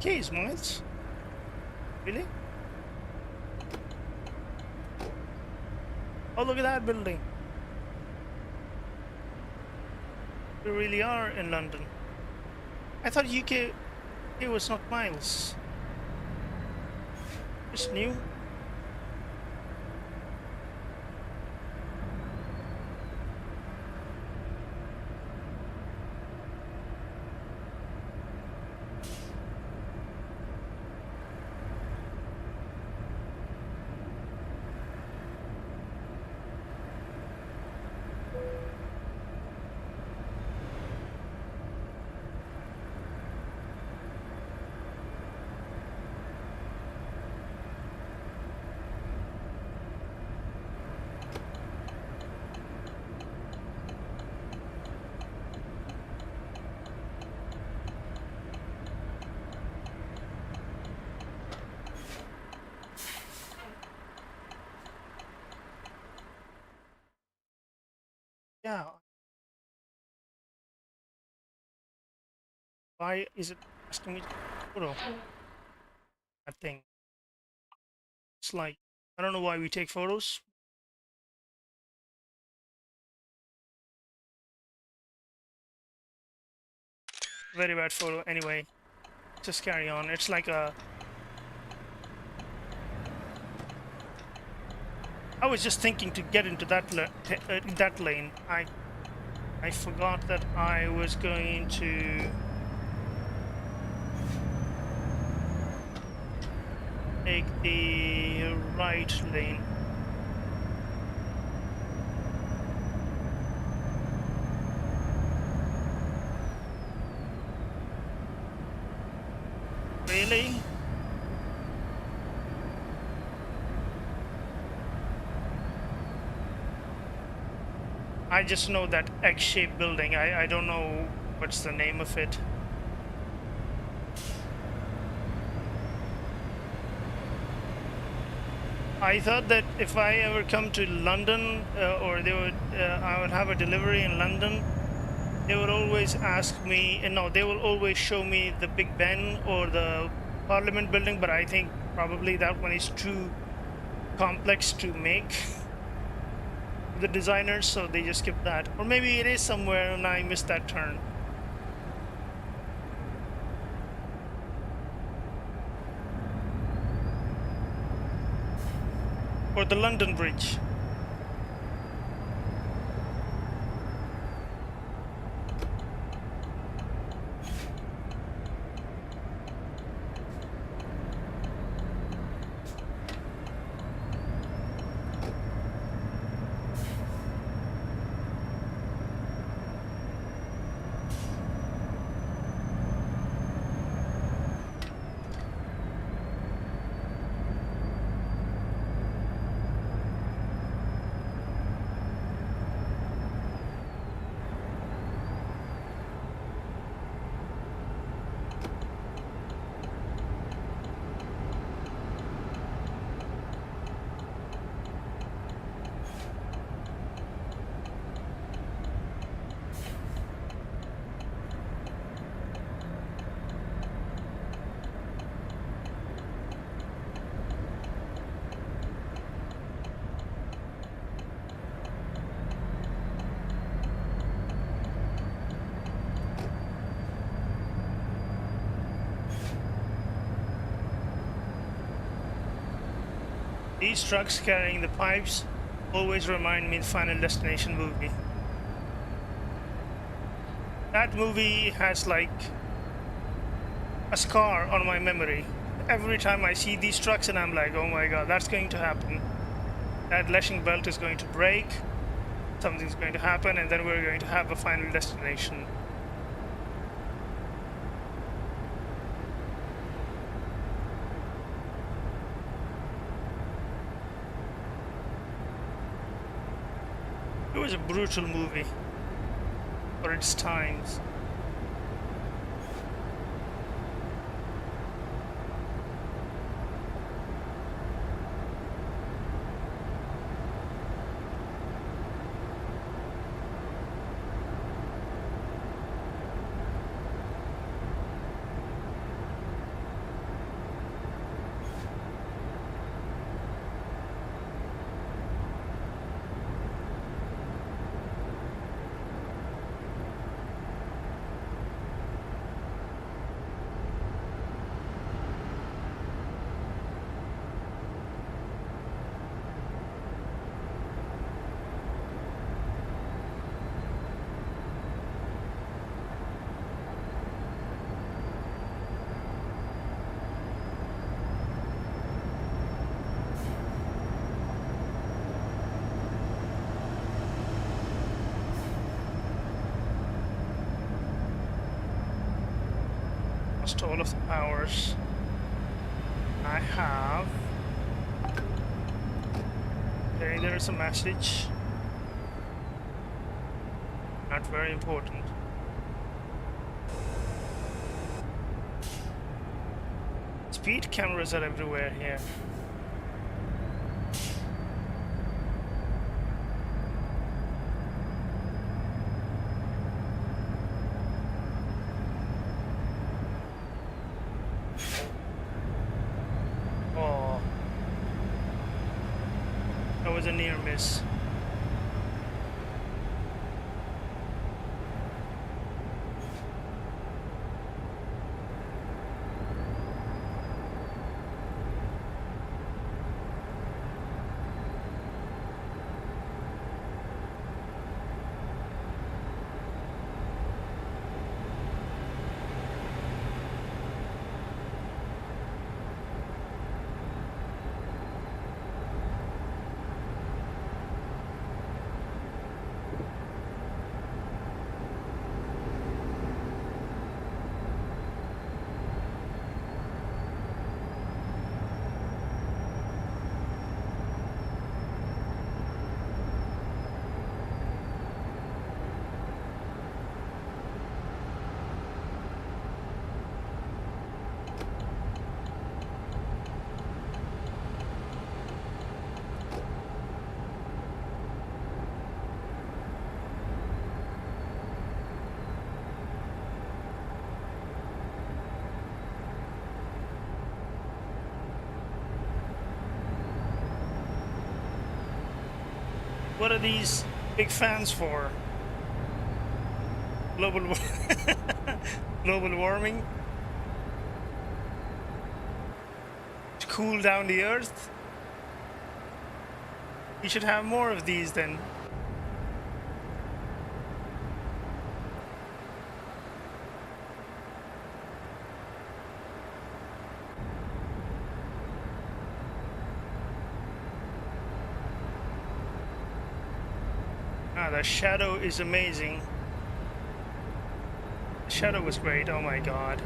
Keys, miles? Really? Oh, look at that building. We really are in London. I thought UK it was not miles. It's new. Yeah. Why is it asking me to photo? That thing. It's like, I don't know why we take photos. Very bad photo. Anyway, just carry on. It's like a... I was just thinking to get into that that lane. I forgot that I was going to take the right lane. Really? I just know that X-shaped building. I don't know what's the name of it. I thought that if I ever come to London or I would have a delivery in London, they would always ask me, and no, they will always show me the Big Ben or the Parliament building, but I think probably that one is too complex to make. The designers, so they just skip that. Or maybe it is somewhere and I missed that turn. Or the London Bridge. These trucks carrying the pipes always remind me of the Final Destination movie. That movie has like a scar on my memory. Every time I see these trucks and I'm like, oh my god, that's going to happen. That lashing belt is going to break, something's going to happen, and then we're going to have a final destination. It was a brutal movie for its times. Lost all of the powers I have. Okay, there is a message. Not very important. Speed cameras are everywhere here. Oh, that was a near miss. What are these big fans for? Global global warming? To cool down the earth? We should have more of these then. Ah, the shadow is amazing. The shadow was great, oh my god.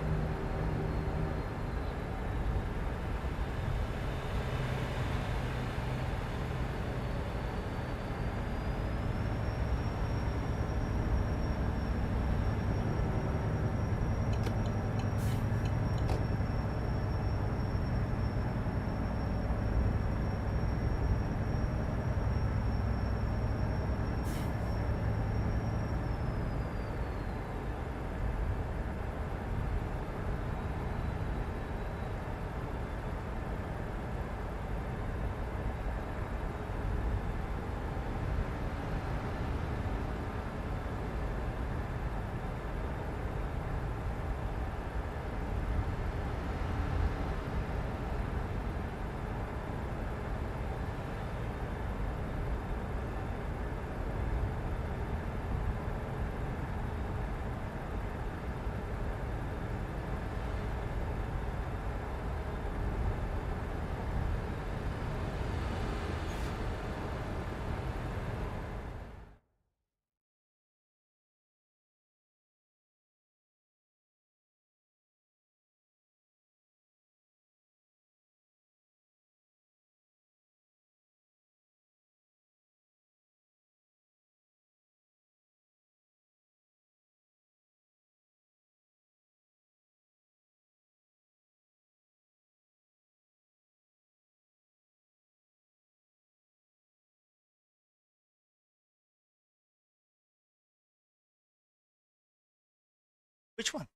Which one?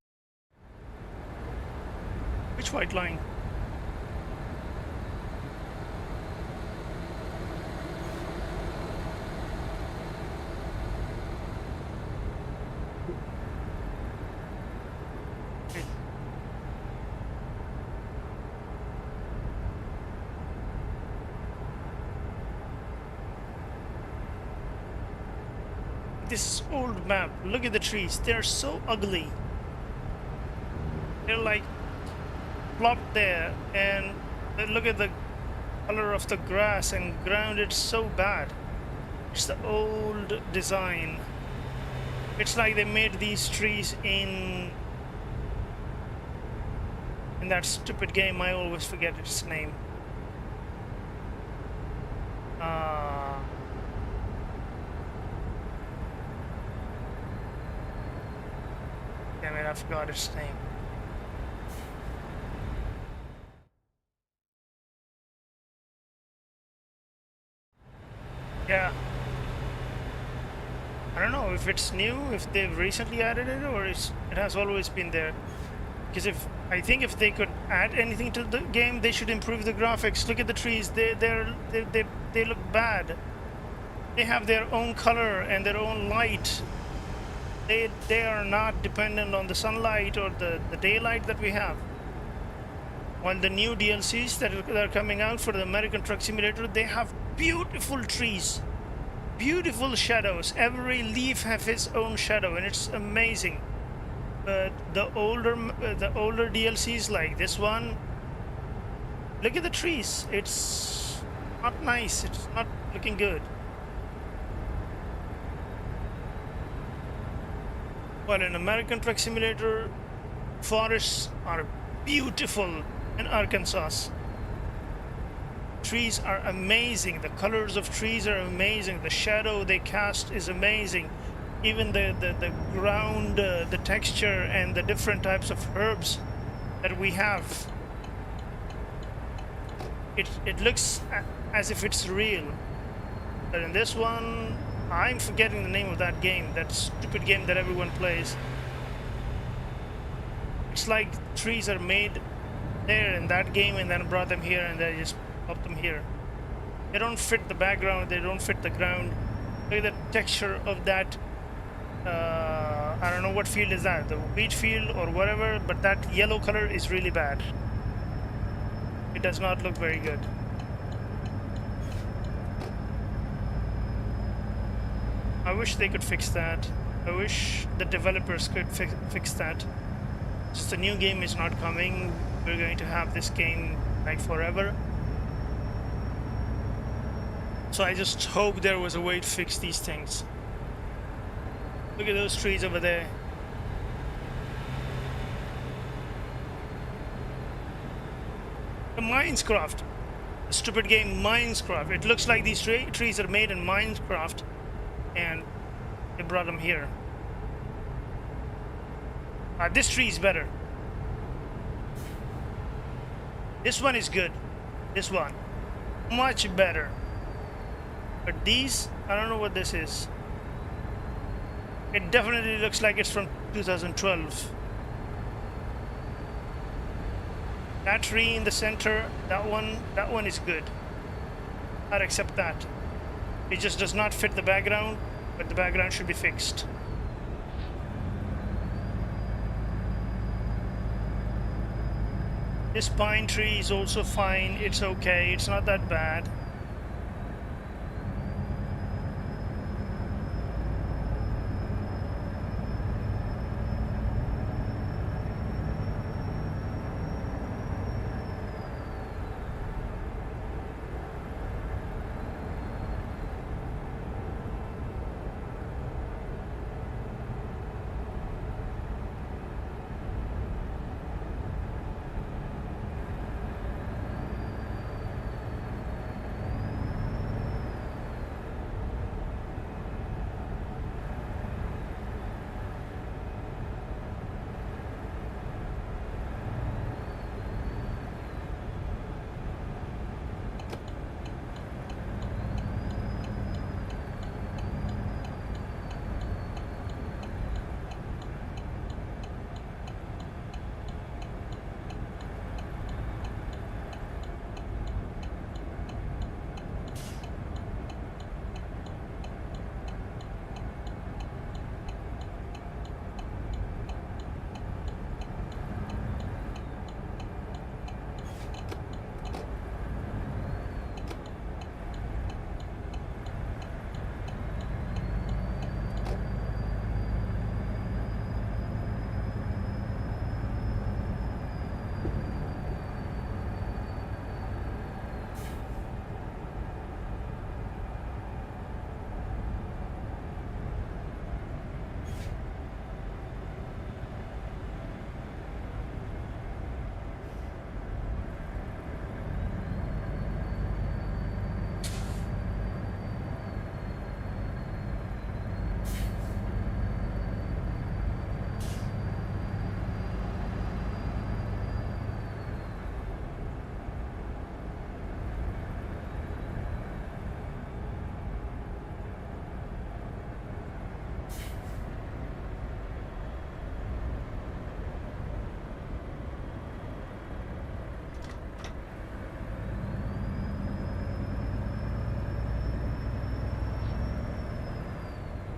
Which white line? This old map, look at the trees, they're so ugly. They're like plopped there, and look at the color of the grass and ground, it's so bad. It's the old design. It's like they made these trees in that stupid game, I always forget its name. Damn it, I forgot its name. Yeah. I don't know if it's new, if they've recently added it, or it has always been there. Because I think if they could add anything to the game, they should improve the graphics. Look at the trees; they look bad. They have their own color and their own light. They are not dependent on the sunlight or the daylight that we have. While the new DLCs that are coming out for the American Truck Simulator, they have beautiful trees, beautiful shadows. Every leaf has its own shadow, and it's amazing. But the older DLCs like this one, look at the trees. It's not nice. It's not looking good. While in American Truck Simulator, forests are beautiful in Arkansas. Trees are amazing. The colors of trees are amazing. The shadow they cast is amazing. Even the ground, the texture, and the different types of herbs that we have. It looks as if it's real. But in this one, I'm forgetting the name of that game, that stupid game that everyone plays. It's like trees are made there in that game and then brought them here and they just pop them here. They don't fit the background, they don't fit the ground. Look at the texture of that. I don't know what field is that, the wheat field or whatever, but that yellow color is really bad. It does not look very good. I wish they could fix that. I wish the developers could fix that. Just the new game is not coming. We're going to have this game like forever. So I just hope there was a way to fix these things. Look at those trees over there. The Minecraft. The stupid game Minecraft. It looks like these trees are made in Minecraft and they brought them here. This tree is better. This one is good. This one. Much better. But these, I don't know what this is. It definitely looks like it's from 2012. That tree in the center, that one is good. I'd accept that. It just does not fit the background, but the background should be fixed. This pine tree is also fine. It's okay. It's not that bad.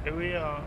Here we are.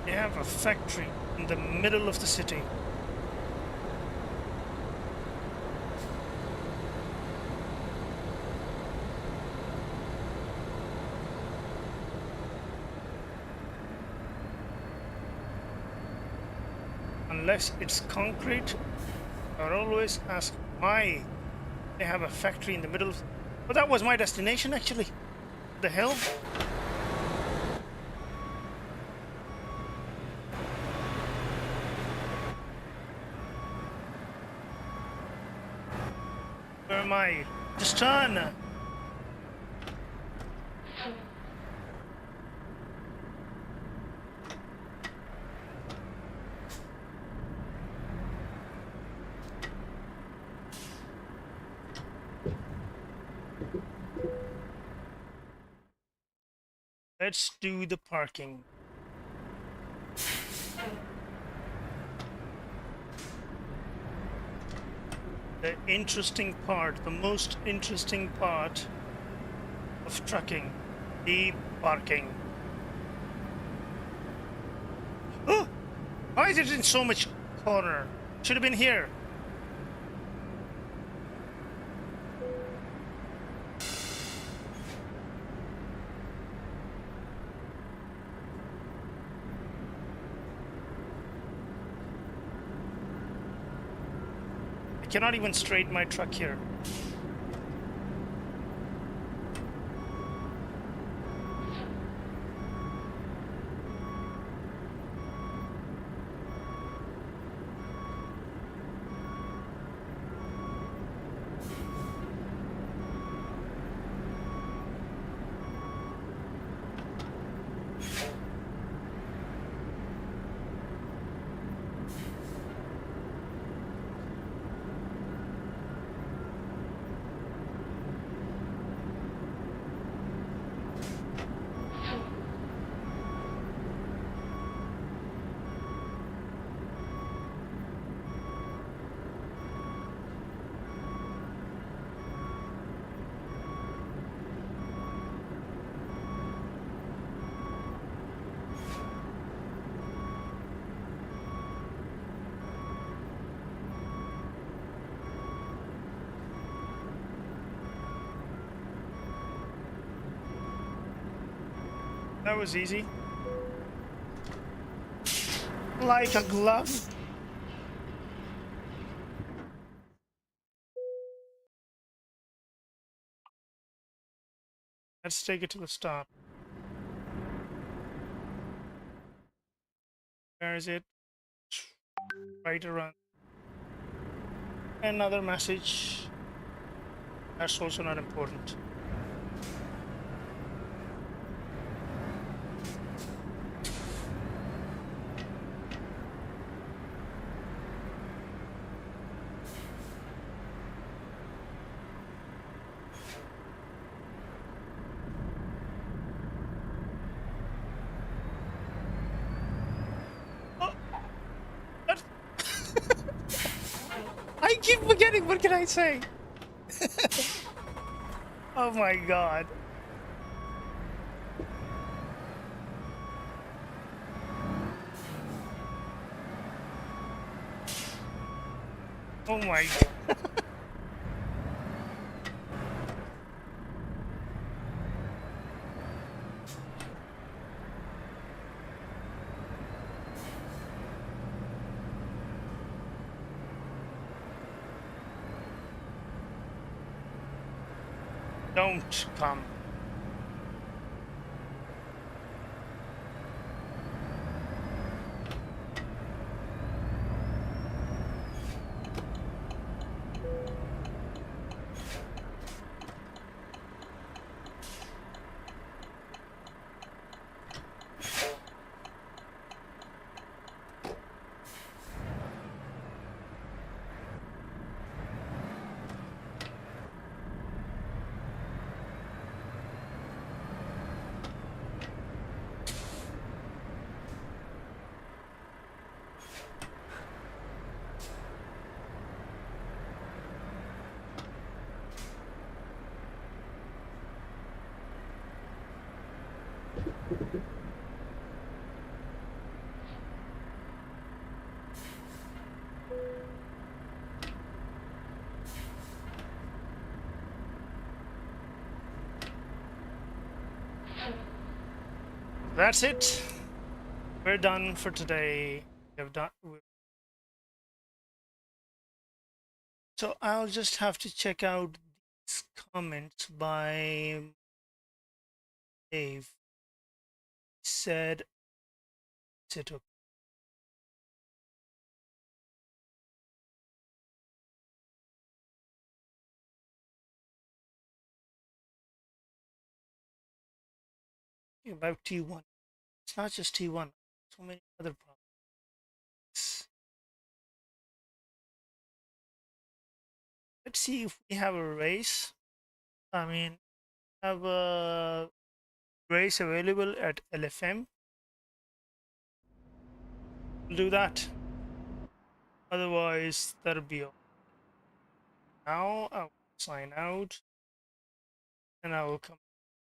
They have a factory in the middle of the city. Unless it's concrete, I always ask why they have a factory in the middle. Well, that was my destination actually. The hell? Where am I? Just turn! Let's do the parking. The interesting part, the most interesting part of trucking, the parking. Oh! Why is it in so much corner? Should have been here. I cannot even straighten my truck here. That was easy. Like a glove. Let's take it to the stop. Where is it? Right around. Another message. That's also not important. I keep forgetting, what can I say? Oh my god. Oh my god. Don't come. That's it. We're done for today. We've done. So I'll just have to check out these comments by Dave. He said, "Sit okay." About T1. It's not just T1. So many other problems. Let's see if we have a race. I mean, have a race available at LFM. We'll do that. Otherwise, that'll be all. Now I'll sign out and I will come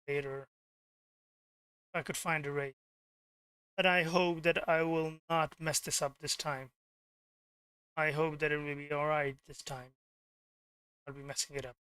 later if I could find a race. But I hope that I will not mess this up this time. I hope that it will be alright this time. I'll be messing it up.